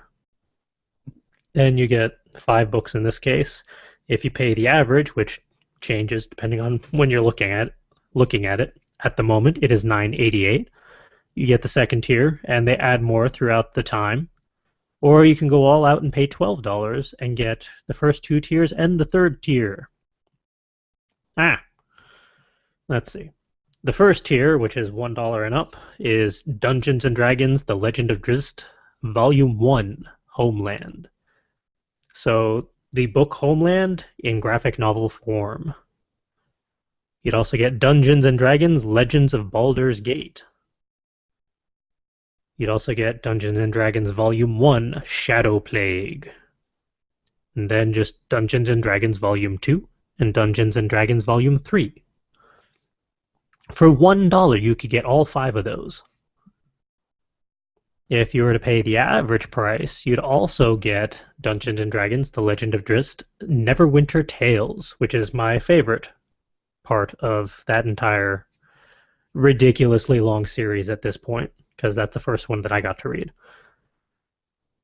Then you get 5 books in this case. If you pay the average, which changes depending on when you're looking at it. At the moment, it is $9.88. You get the second tier, and they add more throughout the time. Or you can go all out and pay $12 and get the first 2 tiers and the third tier. Let's see. The first tier, which is $1 and up, is Dungeons and Dragons: The Legend of Drizzt, Volume 1, Homeland. So the book Homeland in graphic novel form. You'd also get Dungeons and Dragons: Legends of Baldur's Gate. You'd also get Dungeons and Dragons Volume 1, Shadow Plague. And then just Dungeons and Dragons Volume 2 and Dungeons and Dragons Volume 3. For $1, you could get all 5 of those. If you were to pay the average price, you'd also get Dungeons and Dragons: The Legend of Drizzt, Neverwinter Tales, which is my favorite part of that entire ridiculously long series at this point, because that's the first one that I got to read.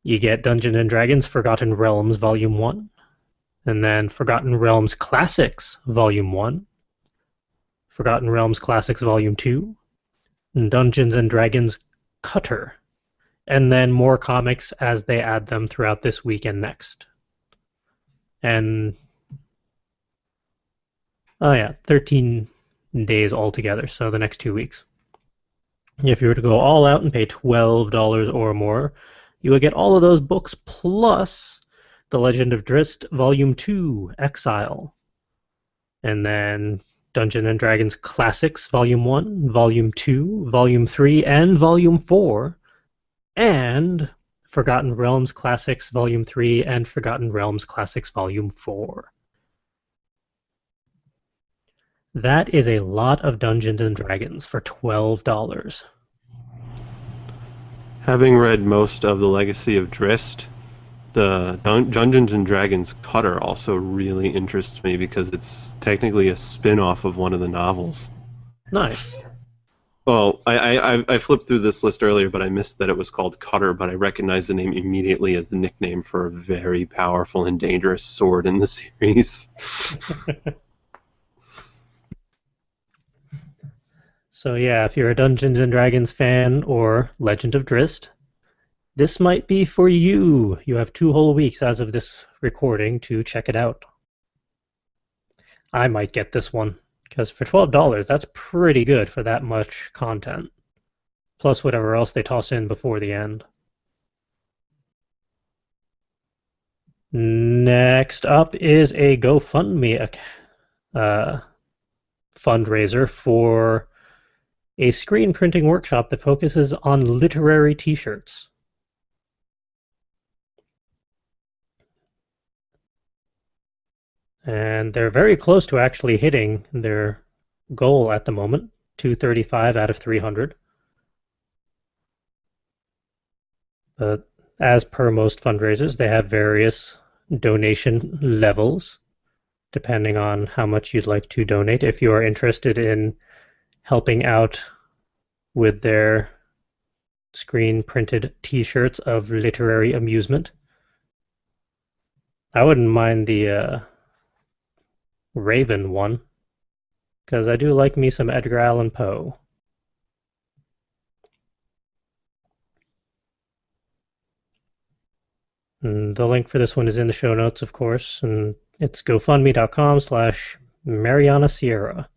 You get Dungeons and Dragons: Forgotten Realms Volume 1, and then Forgotten Realms Classics Volume 1, Forgotten Realms Classics Volume 2, and Dungeons and Dragons Cutter, and then more comics as they add them throughout this week and next. And 13 days altogether, so the next 2 weeks. If you were to go all out and pay $12 or more, you would get all of those books plus The Legend of Drizzt Volume 2, Exile, and then Dungeons and Dragons Classics Volume 1, Volume 2, Volume 3, and Volume 4, and Forgotten Realms Classics Volume 3 and Forgotten Realms Classics Volume 4. That is a lot of Dungeons and Dragons for $12. Having read most of the Legacy of Drizzt, the Dungeons and Dragons Cutter also really interests me because it's technically a spin-off of one of the novels. Nice. Well, I flipped through this list earlier, but I missed that it was called Cutter, but I recognized the name immediately as the nickname for a very powerful and dangerous sword in the series. So yeah, if you're a Dungeons and Dragons fan or Legend of Drizzt, this might be for you. You have 2 whole weeks as of this recording to check it out. I might get this one, because for $12, that's pretty good for that much content. Plus whatever else they toss in before the end. Next up is a GoFundMe fundraiser for a screen printing workshop that focuses on literary t-shirts. And they're very close to actually hitting their goal at the moment, 235 out of 300. But as per most fundraisers, they have various donation levels, depending on how much you'd like to donate. If you are interested in helping out with their screen printed t-shirts of literary amusement, I wouldn't mind the Raven one, because I do like me some Edgar Allan Poe. And the link for this one is in the show notes, of course, and it's gofundme.com/Mariana Sierra.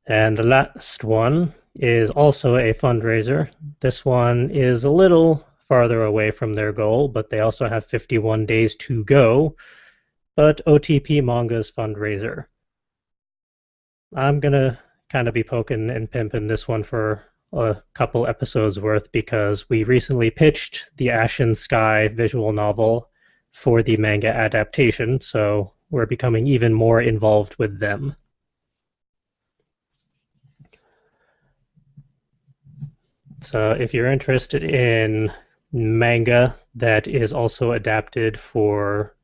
And the last one is also a fundraiser. This one is a little farther away from their goal, but they also have 51 days to go. But OTP Manga's fundraiser. I'm going to kind of be poking and pimping this one for a couple episodes worth because we recently pitched the Ashen Sky visual novel for the manga adaptation, so we're becoming even more involved with them. So if you're interested in manga that is also adapted for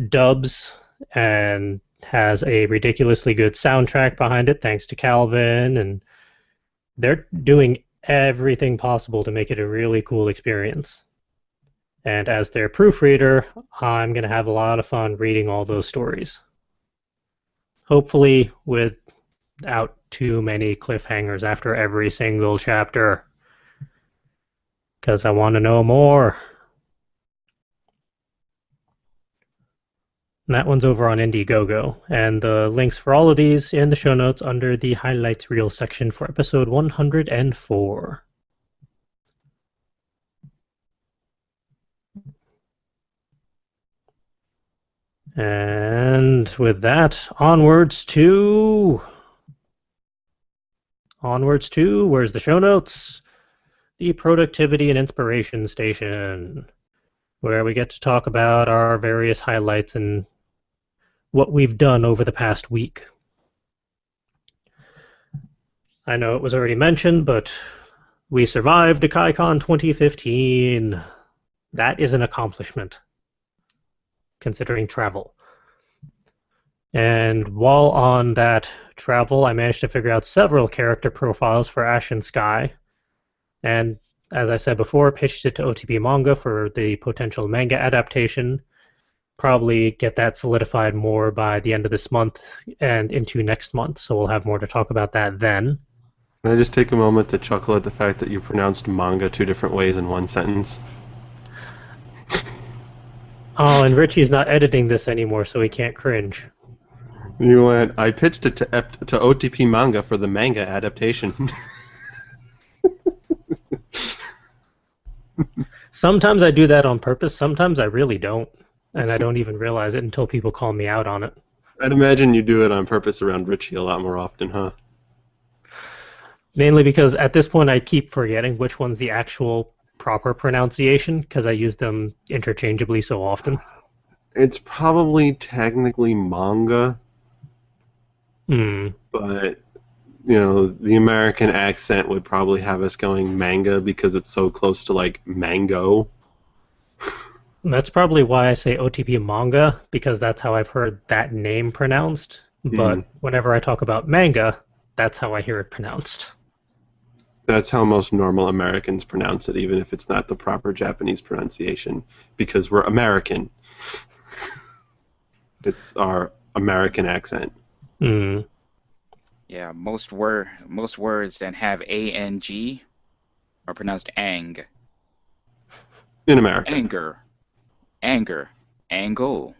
dubs and has a ridiculously good soundtrack behind it thanks to Calvin, and they're doing everything possible to make it a really cool experience. And as their proofreader, I'm going to have a lot of fun reading all those stories. Hopefully without too many cliffhangers after every single chapter, because I want to know more. And that one's over on Indiegogo, and the links for all of these in the show notes under the highlights reel section for episode 104. And with that, onwards to where's the show notes? The Productivity and Inspiration Station, where we get to talk about our various highlights and what we've done over the past week. I know it was already mentioned, but we survived AkaiCon 2015. That is an accomplishment, considering travel. And while on that travel, I managed to figure out several character profiles for Ashen Sky. And as I said before, pitched it to OTP Manga for the potential manga adaptation. Probably get that solidified more by the end of this month and into next month, so we'll have more to talk about that then. Can I just take a moment to chuckle at the fact that you pronounced manga 2 different ways in one sentence? Oh, and Richie's not editing this anymore, so he can't cringe. You went, I pitched it to OTP Manga for the manga adaptation. Sometimes I do that on purpose, sometimes I really don't. And I don't even realize it until people call me out on it. I'd imagine you do it on purpose around Richie a lot more often, huh? Mainly because at this point I keep forgetting which one's the actual proper pronunciation because I use them interchangeably so often. It's probably technically manga, Hmm. but the American accent would probably have us going manga because it's so close to like mango. That's probably why I say OTP manga, because that's how I've heard that name pronounced. Hmm. But whenever I talk about manga, that's how I hear it pronounced. That's how most normal Americans pronounce it, even if it's not the proper Japanese pronunciation, because we're American. It's our American accent. Hmm. Yeah, most words that have ang are pronounced ang. In America. Anger, anger, angle,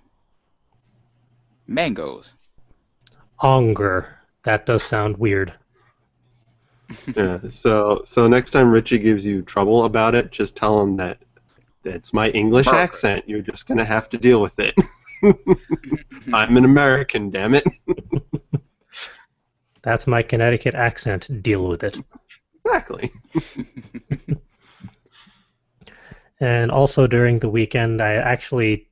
mangoes. Onger. That does sound weird. Yeah. So next time Richie gives you trouble about it, just tell him that it's my English Burger. accent. You're just gonna have to deal with it. I'm an American, damn it. That's my Connecticut accent. Deal with it. Exactly. And also during the weekend, I actually,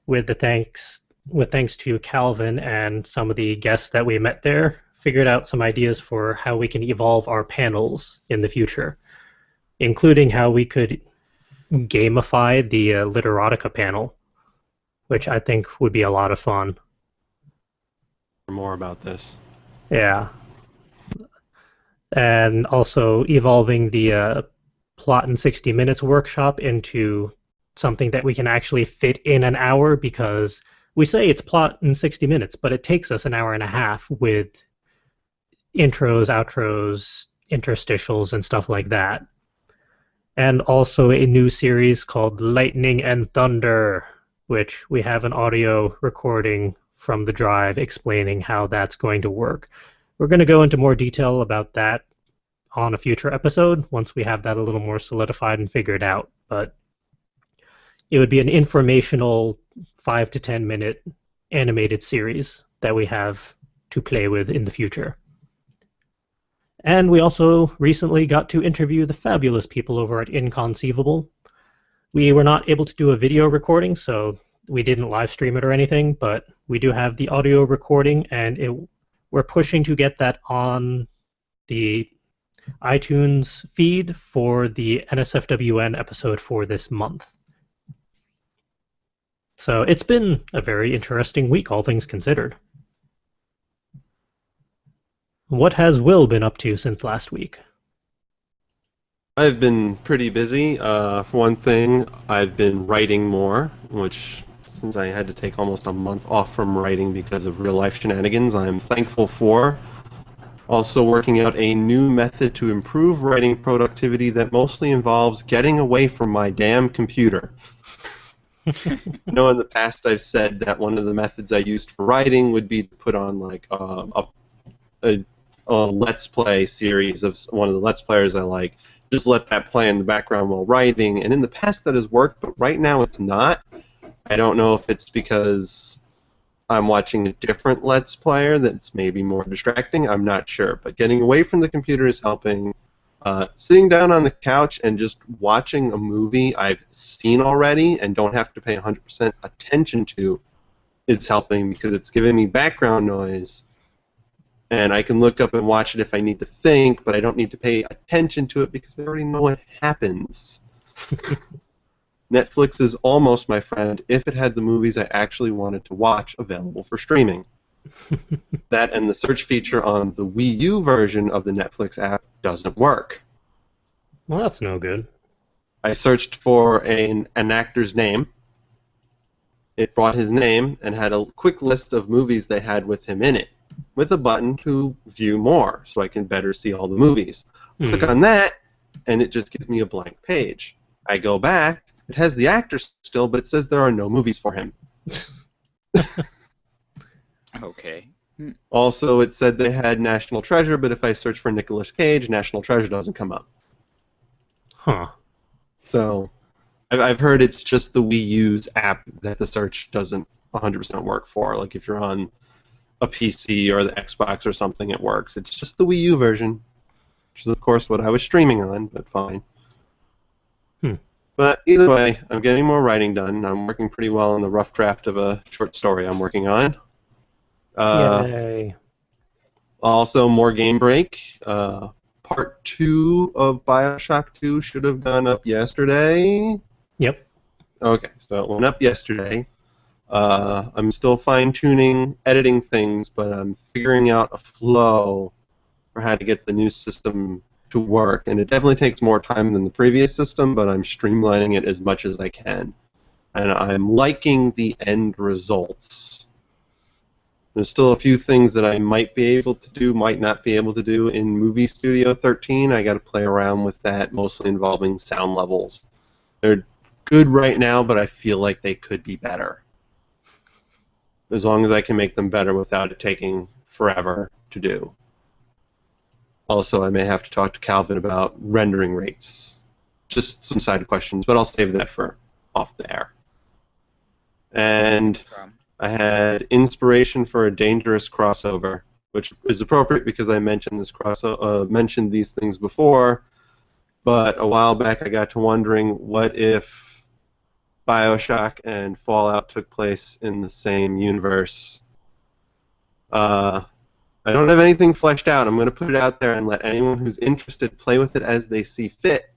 with thanks to Calvin and some of the guests that we met there, figured out some ideas for how we can evolve our panels in the future, including how we could gamify the Literotica panel, which I think would be a lot of fun. More about this. Yeah. And also evolving the plot in 60 minutes workshop into something that we can actually fit in an hour, because we say it's plot in 60 minutes, but it takes us an hour and a half with intros, outros, interstitials, and stuff like that. And also a new series called Lightning and Thunder, which we have an audio recording from the drive explaining how that's going to work. We're going to go into more detail about that on a future episode once we have that a little more solidified and figured out. But it would be an informational 5 to 10 minute animated series that we have to play with in the future. And we also recently got to interview the fabulous people over at Inconceivable. We were not able to do a video recording, so we didn't live stream it or anything, but we do have the audio recording, and we're pushing to get that on the iTunes feed for the NSFWN episode for this month. So it's been a very interesting week, all things considered. What has Will been up to since last week? I've been pretty busy. For one thing, I've been writing more, which, since I had to take almost a month off from writing because of real-life shenanigans, I'm thankful for. Also working out a new method to improve writing productivity that mostly involves getting away from my damn computer. In the past I've said that one of the methods I used for writing would be to put on like a Let's Play series of one of the Let's Players I like. Just let that play in the background while writing, and in the past that has worked, but right now it's not. I don't know if it's because I'm watching a different Let's Player that's maybe more distracting. I'm not sure, but getting away from the computer is helping. Sitting down on the couch and just watching a movie I've seen already and don't have to pay 100% attention to is helping, because it's giving me background noise, and I can look up and watch it if I need to think, but I don't need to pay attention to it because I already know what happens. Netflix is almost my friend if it had the movies I actually wanted to watch available for streaming. That and the search feature on the Wii U version of the Netflix app doesn't work. Well, that's no good. I searched for an actor's name. It brought his name and had a quick list of movies they had with him in it, with a button to view more, so I can better see all the movies. Click on that, and it just gives me a blank page. I go back. It has the actor still, but it says there are no movies for him. Okay. Also, it said they had National Treasure, but if I search for Nicolas Cage, National Treasure doesn't come up. Huh. So, I've heard it's just the Wii U's app that the search doesn't 100% work for. Like if you're on a PC or the Xbox or something, it works. It's just the Wii U version. which is, of course, what I was streaming on, but fine. Hmm. But either way, I'm getting more writing done. I'm working pretty well on the rough draft of a short story I'm working on. Yay. Also, more game break. Part 2 of Bioshock 2 should have gone up yesterday. Yep. Okay, so it went up yesterday. I'm still fine-tuning, editing things, but I'm figuring out a flow for how to get the new system to work. And it definitely takes more time than the previous system, but I'm streamlining it as much as I can. And I'm liking the end results. There's still a few things that I might be able to do, might not be able to do in Movie Studio 13. I got to play around with that, mostly involving sound levels. They're good right now, but I feel like they could be better. As long as I can make them better without it taking forever to do. Also, I may have to talk to Calvin about rendering rates. Just some side questions, but I'll save that for off the air. And I had inspiration for a dangerous crossover, which is appropriate because I mentioned mentioned these things before. But a while back, I got to wondering, what if Bioshock and Fallout took place in the same universe? I don't have anything fleshed out. I'm going to put it out there and let anyone who's interested play with it as they see fit.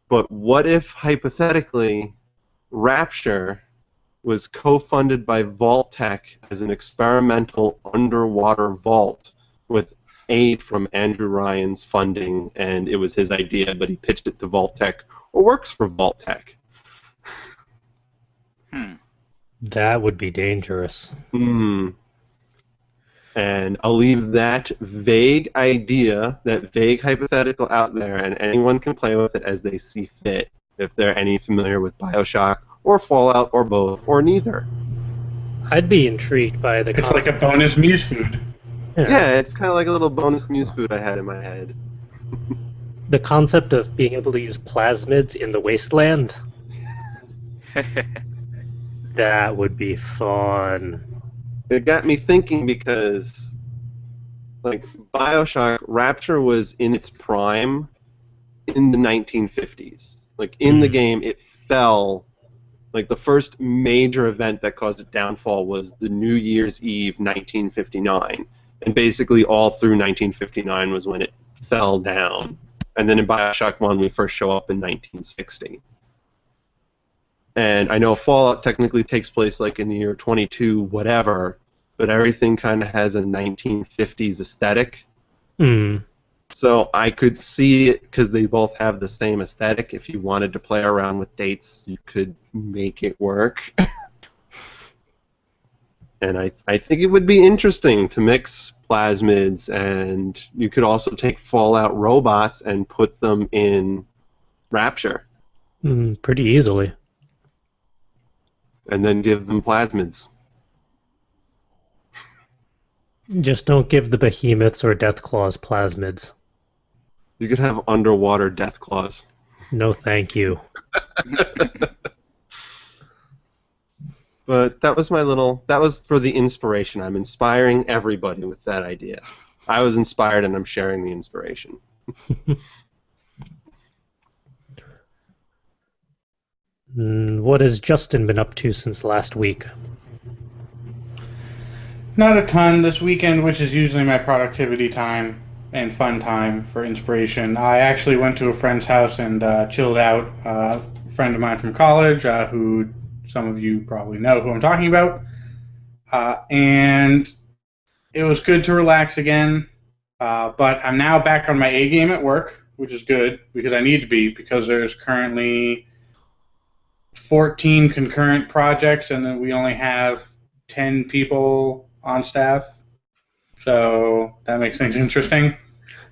But what if, hypothetically, Rapture was co-funded by Vault-Tec as an experimental underwater vault with aid from Andrew Ryan's funding, and it was his idea, but he pitched it to Vault-Tec, or works for Vault-Tec. That would be dangerous. And I'll leave that vague idea, that vague hypothetical out there, and anyone can play with it as they see fit, if they're any familiar with Bioshock, or Fallout, or both, or neither. I'd be intrigued by the It's like a bonus muse food. Yeah, it's kind of like a little bonus muse food I had in my head. The concept of being able to use plasmids in the wasteland. That would be fun. It got me thinking because, like, Bioshock, Rapture was in its prime in the 1950s. Like, in the game, it fell. Like, the first major event that caused its downfall was the New Year's Eve 1959. And basically all through 1959 was when it fell down. And then in Bioshock 1, we first show up in 1960. And I know Fallout technically takes place like in the year 22 whatever, but everything kind of has a 1950s aesthetic. So I could see it, because they both have the same aesthetic. If you wanted to play around with dates, you could make it work. And I think it would be interesting to mix plasmids, and you could also take Fallout robots and put them in Rapture. Pretty easily. And then give them plasmids. Just don't give the behemoths or Deathclaws plasmids. You could have underwater Deathclaws. No, thank you. But that was that was for the inspiration. I'm inspiring everybody with that idea. I was inspired, and I'm sharing the inspiration. What has Justin been up to since last week? Not a ton this weekend, which is usually my productivity time and fun time for inspiration. I actually went to a friend's house and chilled out. A friend of mine from college, who some of you probably know who I'm talking about. And it was good to relax again. But I'm now back on my A game at work, which is good because I need to be, because there's currently 14 concurrent projects and then we only have 10 people on staff. So that makes things interesting.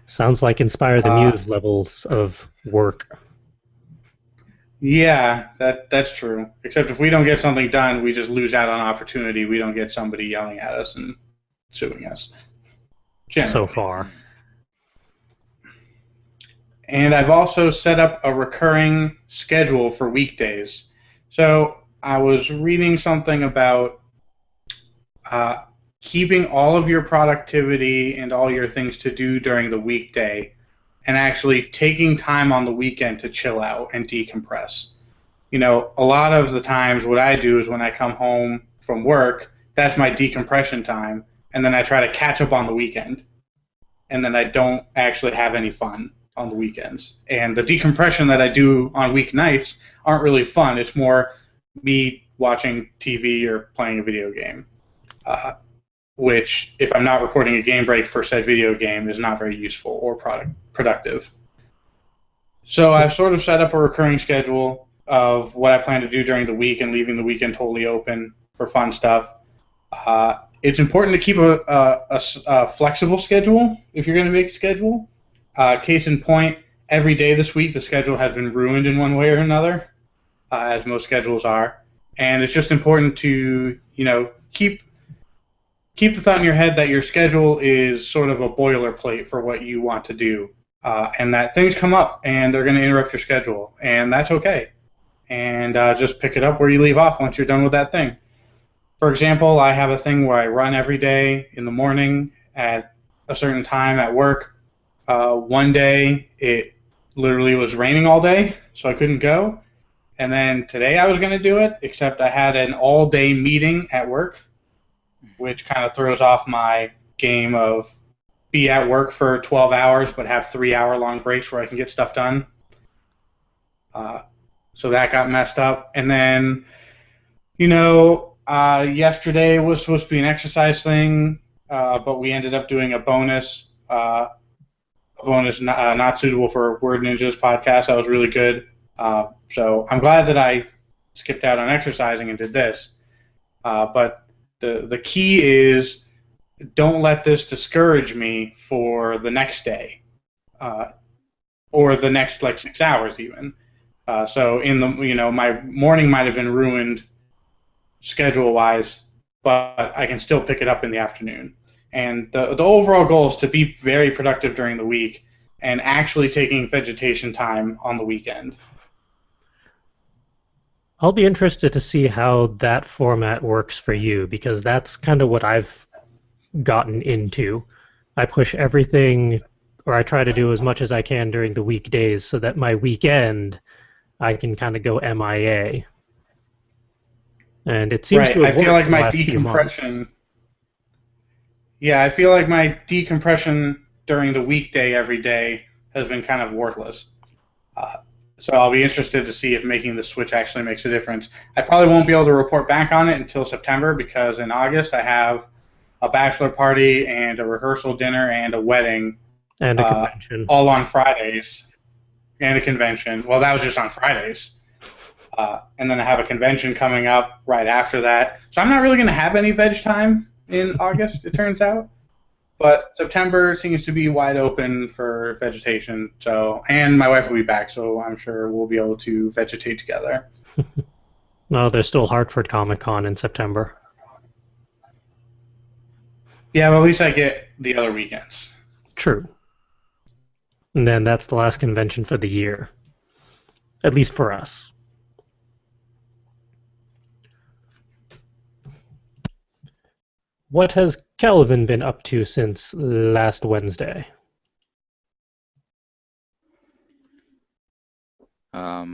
Sounds like Inspire the Muse levels of work. Yeah, that's true. Except if we don't get something done, we just lose out on opportunity. We don't get somebody yelling at us and suing us. Generally. So far. And I've also set up a recurring schedule for weekdays. So I was reading something about keeping all of your productivity and all your things to do during the weekday and actually taking time on the weekend to chill out and decompress. You know, a lot of the times what I do is when I come home from work, that's my decompression time, and then I try to catch up on the weekend, and then I don't actually have any fun on the weekends. And the decompression that I do on weeknights aren't really fun. It's more me watching TV or playing a video game, which, if I'm not recording a game break for said video game, is not very useful or productive. So I've sort of set up a recurring schedule of what I plan to do during the week and leaving the weekend totally open for fun stuff. It's important to keep a flexible schedule if you're going to make a schedule. Case in point, every day this week the schedule has been ruined in one way or another, as most schedules are. And it's just important to, keep the thought in your head that your schedule is sort of a boilerplate for what you want to do, and that things come up and they're going to interrupt your schedule, and that's okay. And just pick it up where you leave off once you're done with that thing. For example, I have a thing where I run every day in the morning at a certain time at work. One day it literally was raining all day, so I couldn't go. And then today I was going to do it, except I had an all-day meeting at work, which kind of throws off my game of be at work for 12 hours but have 3-hour-long breaks where I can get stuff done. So that got messed up. And then, yesterday was supposed to be an exercise thing, but we ended up doing a bonus not suitable for Word Ninja's podcast. That was really good. So I'm glad that I skipped out on exercising and did this. But the key is don't let this discourage me for the next day, or the next 6 hours even. So in the my morning might have been ruined schedule-wise, but I can still pick it up in the afternoon. And the overall goal is to be very productive during the week and actually taking vegetation time on the weekend. I'll be interested to see how that format works for you, because that's kind of what I've gotten into. I push everything, or I try to do as much as I can during the weekdays so that my weekend I can kind of go MIA. And it seems to have I feel like worked my the last few months. decompression. Yeah, I feel like my decompression during the weekday every day has been kind of worthless. So I'll be interested to see if making the switch actually makes a difference. I probably won't be able to report back on it until September, because in August I have a bachelor party and a rehearsal dinner and a wedding. And a convention. All on Fridays. And a convention. Well, that was just on Fridays. And then I have a convention coming up right after that. So I'm not really going to have any veg time in August, it turns out. But September seems to be wide open for vegetation. And my wife will be back, so I'm sure we'll be able to vegetate together. No, there's still Hartford Comic Con in September. Yeah, well, at least I get the other weekends. True. And then that's the last convention for the year. At least for us. What has Kelvin been up to since last Wednesday? A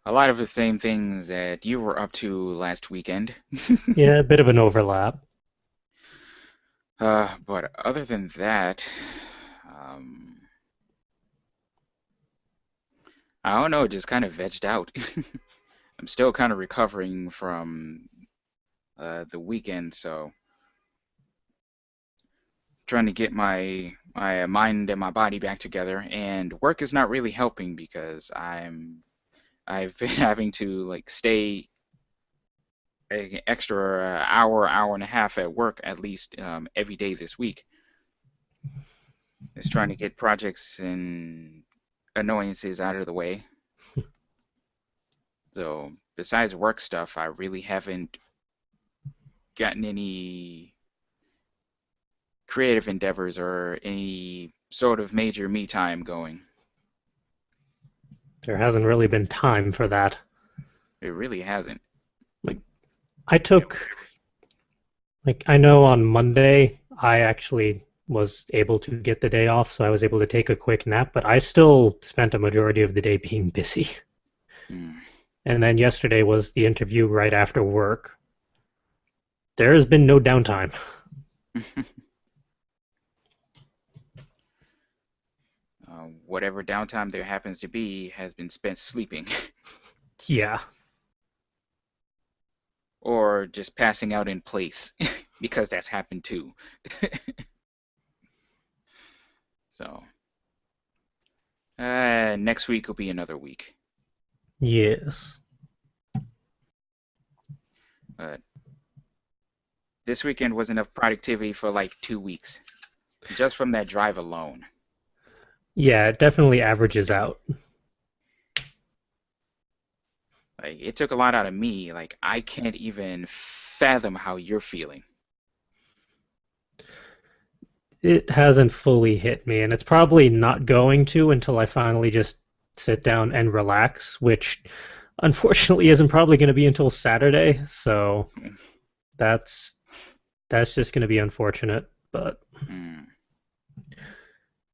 lot of the same things that you were up to last weekend. Yeah, a bit of an overlap. But other than that, I don't know, just kind of vegged out. I'm still kind of recovering from the weekend, so trying to get my mind and my body back together, and work is not really helping because I've been having to stay an extra hour and a half at work at least every day this week. It's trying to get projects and annoyances out of the way. So besides work stuff, I really haven't gotten any creative endeavors or any sort of major me time going. There hasn't really been time for that. It really hasn't. I know on Monday I actually was able to get the day off, so I was able to take a quick nap, but I still spent a majority of the day being busy. Mm. And then yesterday was the interview right after work. There has been no downtime. Whatever downtime there happens to be has been spent sleeping Yeah. or just passing out in place because that's happened too. So, next week will be another week. Yes. But this weekend was enough productivity for like 2 weeks, just from that drive alone. Yeah, it definitely averages out. Like, it took a lot out of me. Like, I can't even fathom how you're feeling. It hasn't fully hit me, and it's probably not going to until I finally just sit down and relax, which unfortunately isn't probably going to be until Saturday, so that's just going to be unfortunate, but Mm.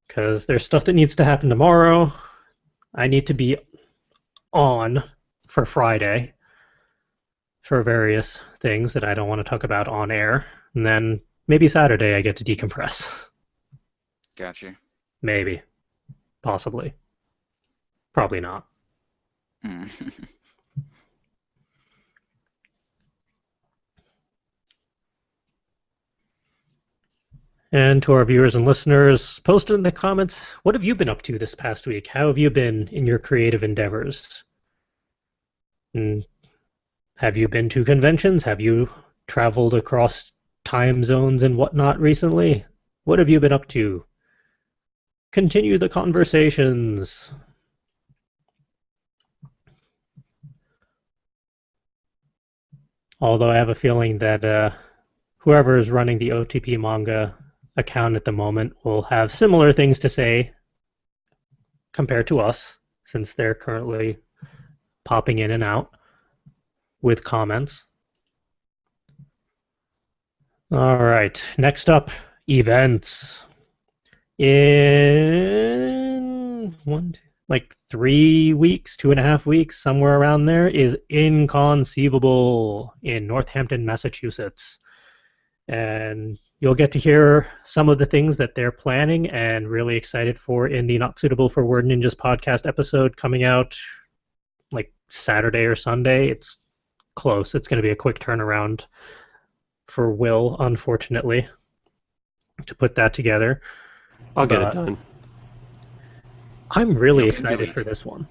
because there's stuff that needs to happen tomorrow. I need to be on for Friday for various things that I don't want to talk about on air. And then maybe Saturday I get to decompress. Gotcha. Maybe. Possibly. Probably not. Mm. And to our viewers and listeners, post in the comments, what have you been up to this past week? How have you been in your creative endeavors? And have you been to conventions? Have you traveled across time zones and whatnot recently? What have you been up to? Continue the conversations. Although I have a feeling that whoever is running the OTP manga account at the moment will have similar things to say compared to us, since they're currently popping in and out with comments. All right, next up, events. In like 3 weeks, 2.5 weeks, somewhere around there, is Inconceivable in Northampton, Massachusetts. And you'll get to hear some of the things that they're planning and really excited for in the Not Suitable for Word Ninjas podcast episode coming out like Saturday or Sunday. It's close. It's going to be a quick turnaround for Will, unfortunately, to put that together. I'll get it done. I'm really You can do excited it. for this one.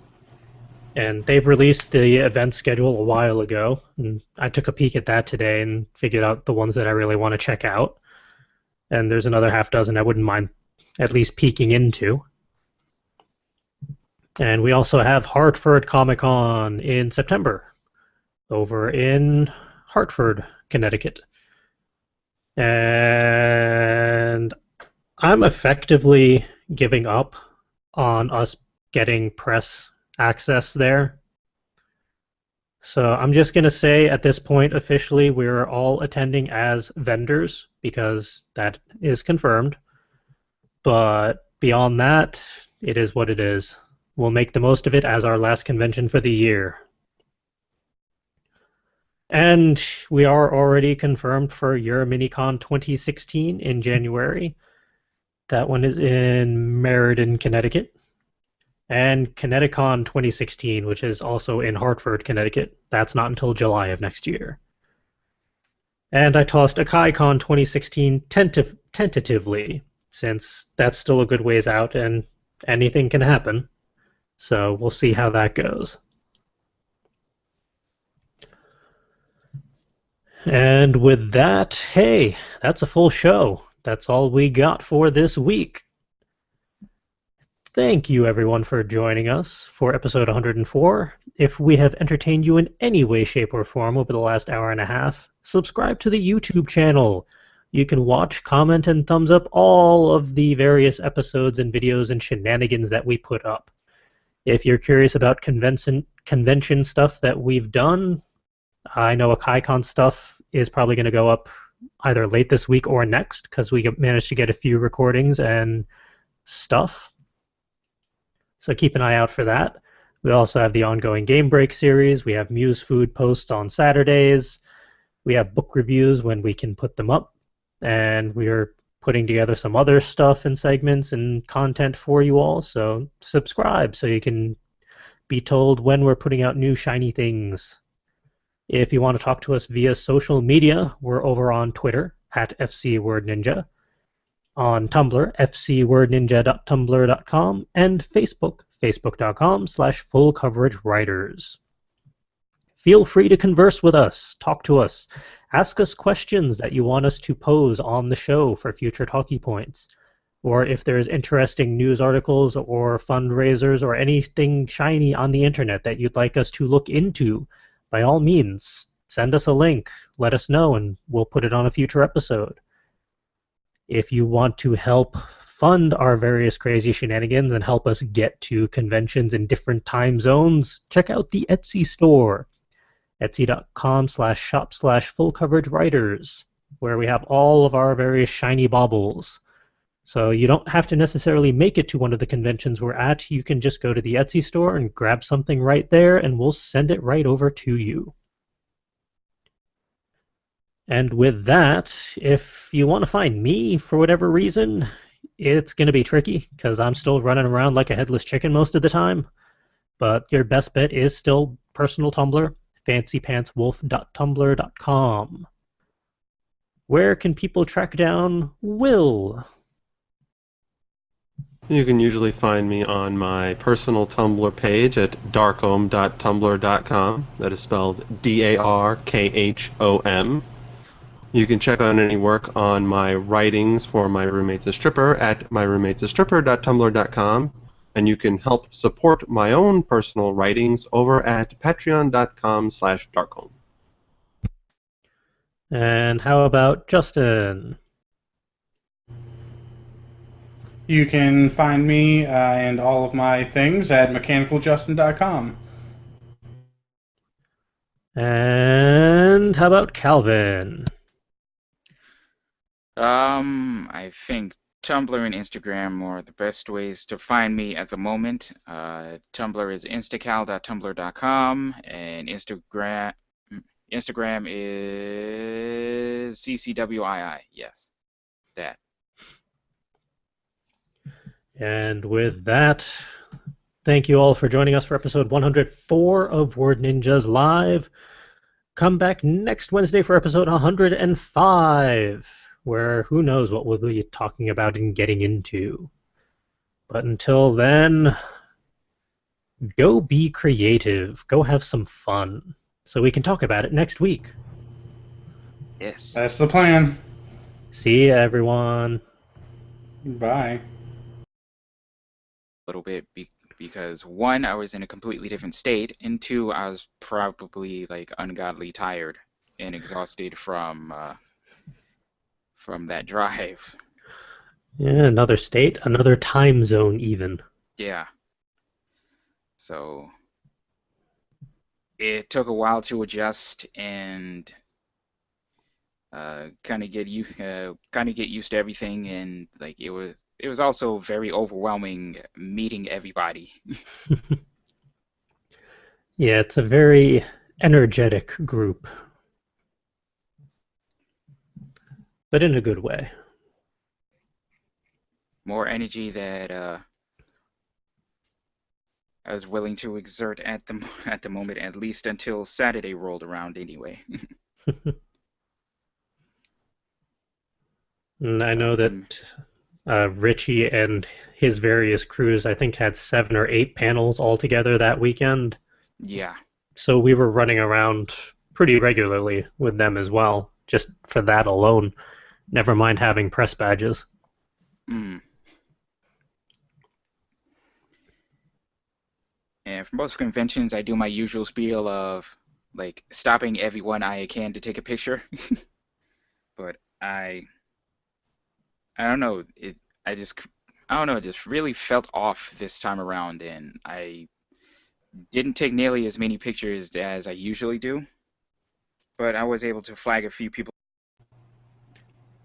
And they've released the event schedule a while ago, and I took a peek at that today and figured out the ones that I really want to check out. And there's another half dozen I wouldn't mind at least peeking into. And we also have Hartford Comic Con in September over in Hartford, Connecticut. And I'm effectively giving up on us getting press access there. So I'm just going to say at this point officially we're all attending as vendors because that is confirmed. But beyond that, it is what it is. We'll make the most of it as our last convention for the year. And we are already confirmed for EuroMiniCon 2016 in January. That one is in Meriden, Connecticut. And ConnectiCon 2016, which is also in Hartford, Connecticut. That's not until July of next year. And I tossed AkaiCon 2016 tentatively, since that's still a good ways out and anything can happen. So we'll see how that goes. And with that, hey, that's a full show. That's all we got for this week. Thank you, everyone, for joining us for episode 104. If we have entertained you in any way, shape, or form over the last hour and a half, subscribe to the YouTube channel. You can watch, comment, and thumbs up all of the various episodes and videos and shenanigans that we put up. If you're curious about convention stuff that we've done, I know AkaiCon stuff is probably going to go up either late this week or next, because we managed to get a few recordings and stuff. So keep an eye out for that. We also have the ongoing Game Break series. We have Muse Food posts on Saturdays. We have book reviews when we can put them up. And we are putting together some other stuff and segments and content for you all. So subscribe so you can be told when we're putting out new shiny things. If you want to talk to us via social media, we're over on Twitter at FCWordNinja, on Tumblr, fcwordninja.tumblr.com, and Facebook, facebook.com/fullcoveragewriters. Feel free to converse with us, talk to us, ask us questions that you want us to pose on the show for future talkie points, or if there's interesting news articles or fundraisers or anything shiny on the internet that you'd like us to look into, by all means, send us a link, let us know, and we'll put it on a future episode. If you want to help fund our various crazy shenanigans and help us get to conventions in different time zones, check out the Etsy store, etsy.com/shop/fullcoveragewriters, where we have all of our various shiny baubles. So you don't have to necessarily make it to one of the conventions we're at. You can just go to the Etsy store and grab something right there, and we'll send it right over to you. And with that, if you want to find me for whatever reason, it's going to be tricky because I'm still running around like a headless chicken most of the time. But your best bet is still personal Tumblr, fancypantswolf.tumblr.com. Where can people track down Will? You can usually find me on my personal Tumblr page at darkhom.tumblr.com. That is spelled DARKHOM. You can check out any work on my writings for My Roommate's a Stripper at myroommatesastripper.tumblr.com. And you can help support my own personal writings over at patreon.com/darkhom. And how about Justin? You can find me and all of my things at mechanicaljustin.com. And how about Calvin? I think Tumblr and Instagram are the best ways to find me at the moment. Tumblr is instacal.tumblr.com, and Instagram is ccwii. Yes, that. And with that, thank you all for joining us for episode 104 of Word Ninjas Live. Come back next Wednesday for episode 105, where who knows what we'll be talking about and getting into. But until then, go be creative. Go have some fun so we can talk about it next week. Yes. That's the plan. See ya, everyone. Bye. Little bit because one, I was in a completely different state, and two, I was probably like ungodly tired and exhausted from that drive. Yeah, another state, another time zone even. Yeah. So it took a while to adjust and kind of get used to everything, and like it was also very overwhelming meeting everybody. Yeah, it's a very energetic group, but in a good way. More energy that I was willing to exert at the moment, at least until Saturday rolled around anyway. And I know that Richie and his various crews, I think, had 7 or 8 panels altogether that weekend. Yeah. So we were running around pretty regularly with them as well, just for that alone. Never mind having press badges. Mm. And for most conventions, I do my usual spiel of like stopping everyone I can to take a picture. But I don't know. I don't know. It just really felt off this time around, and I didn't take nearly as many pictures as I usually do. But I was able to flag a few people.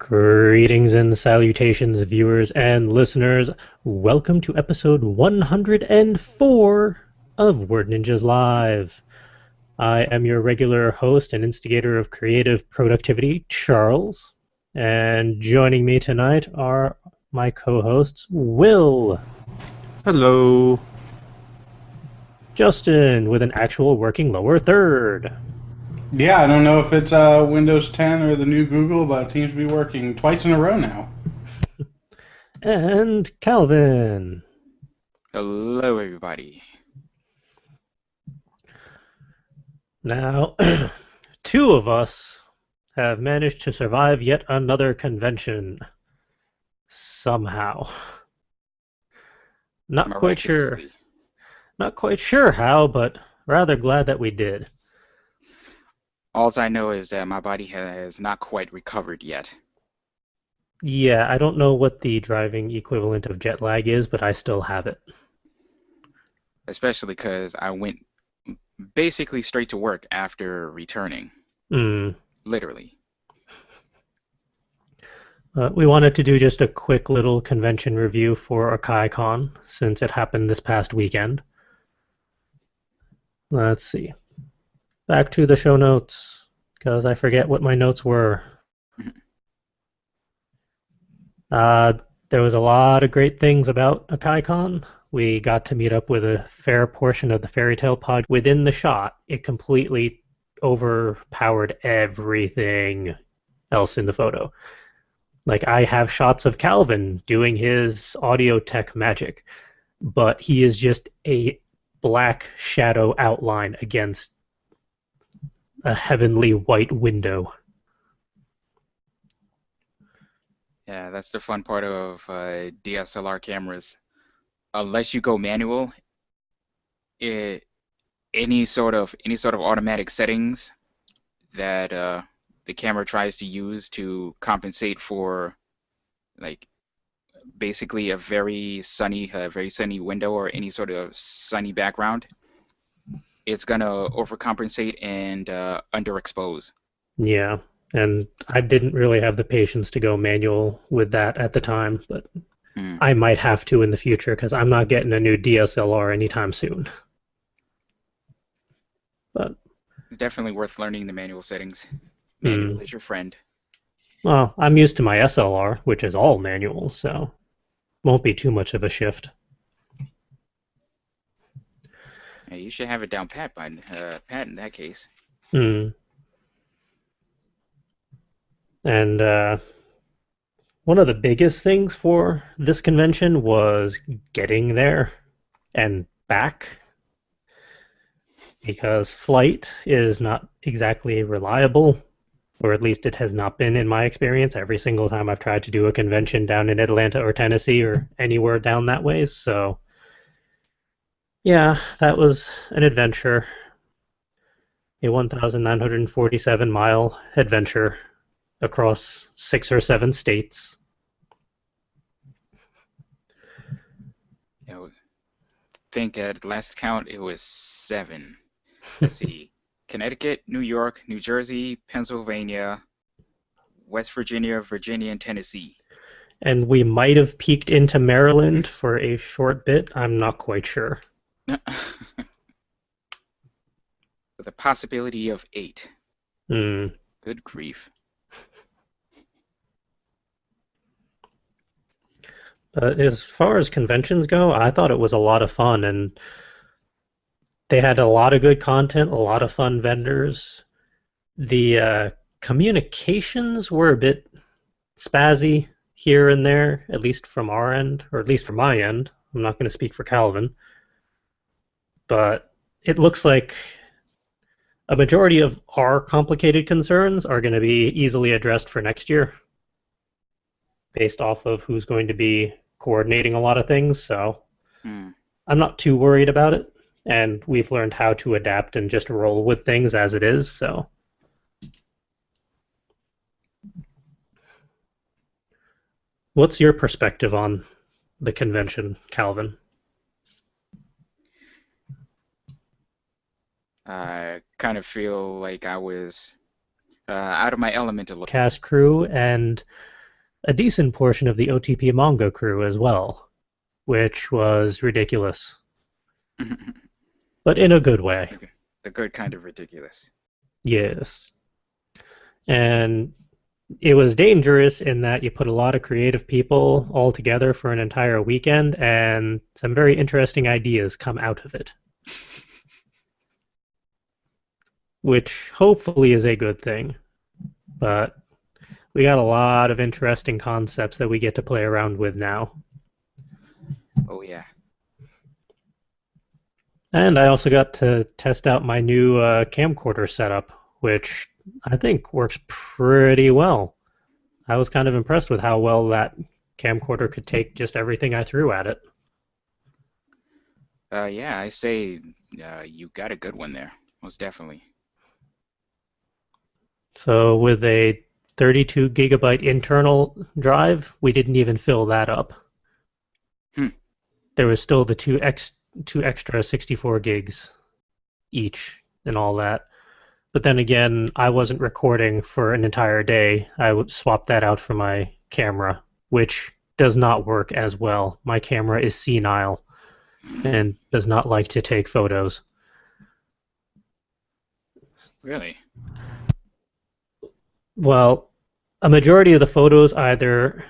Greetings and salutations, viewers and listeners. Welcome to episode 104 of Word Ninjas Live. I am your regular host and instigator of creative productivity, Charles. And joining me tonight are my co-hosts, Will. Hello. Justin, with an actual working lower third. Yeah, I don't know if it's Windows 10 or the new Google, but it seems to be working twice in a row now. And Calvin. Hello, everybody. Now, two of us have managed to survive yet another convention. Somehow. Not quite sure. Not quite sure how, but rather glad that we did. All I know is that my body has not quite recovered yet. Yeah, I don't know what the driving equivalent of jet lag is, but I still have it. Especially because I went basically straight to work after returning. Literally. We wanted to do just a quick little convention review for AkaiCon, since it happened this past weekend. Let's see. Back to the show notes, because I forget what my notes were. There was a lot of great things about AkaiCon. We got to meet up with a fair portion of the Fairy Tale pod. Within the shot, it completely overpowered everything else in the photo. Like, I have shots of Calvin doing his audio tech magic, but he is just a black shadow outline against a heavenly white window. Yeah, that's the fun part of DSLR cameras. Unless you go manual, any sort of automatic settings that the camera tries to use to compensate for, like, basically a very sunny window or any sort of sunny background, it's gonna overcompensate and underexpose. Yeah, and I didn't really have the patience to go manual with that at the time, but I might have to in the future because I'm not getting a new DSLR anytime soon. But it's definitely worth learning the manual settings. Manual is your friend. Well, I'm used to my SLR, which is all manual, so won't be too much of a shift. Yeah, you should have it down pat in that case. And one of the biggest things for this convention was getting there and back, because flight is not exactly reliable, or at least it has not been in my experience every single time I've tried to do a convention down in Atlanta or Tennessee or anywhere down that way. So yeah, that was an adventure, a 1,947-mile adventure across 6 or 7 states. I think at last count it was 7. Let's see. Connecticut, New York, New Jersey, Pennsylvania, West Virginia, Virginia, and Tennessee. And we might have peeked into Maryland for a short bit. I'm not quite sure. With a possibility of 8. Good grief. But as far as conventions go, I thought it was a lot of fun, and they had a lot of good content, a lot of fun vendors. The communications were a bit spazzy here and there, at least from our end, or at least from my end. I'm not going to speak for Calvin. But it looks like a majority of our complicated concerns are going to be easily addressed for next year, based off of who's going to be coordinating a lot of things. So I'm not too worried about it, and we've learned how to adapt and just roll with things as it is. So what's your perspective on the convention, Calvin? I kind of feel like I was out of my element a little. Cast crew, and a decent portion of the OTP Mongo crew as well, which was ridiculous, but in a good way. Okay. The good kind of ridiculous. Yes. And it was dangerous in that you put a lot of creative people all together for an entire weekend, and some very interesting ideas come out of it. Which hopefully is a good thing. But we got a lot of interesting concepts that we get to play around with now. Oh, yeah. And I also got to test out my new camcorder setup, which I think works pretty well. I was kind of impressed with how well that camcorder could take just everything I threw at it. Yeah, I say you got a good one there, most definitely. So with a 32 gigabyte internal drive, we didn't even fill that up. There was still the two extra 64 gigs each and all that. But then again, I wasn't recording for an entire day. I would swap that out for my camera, which does not work as well. My camera is senile and does not like to take photos. Really? Well, a majority of the photos either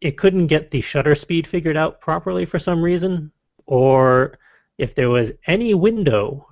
it couldn't get the shutter speed figured out properly for some reason, or if there was any window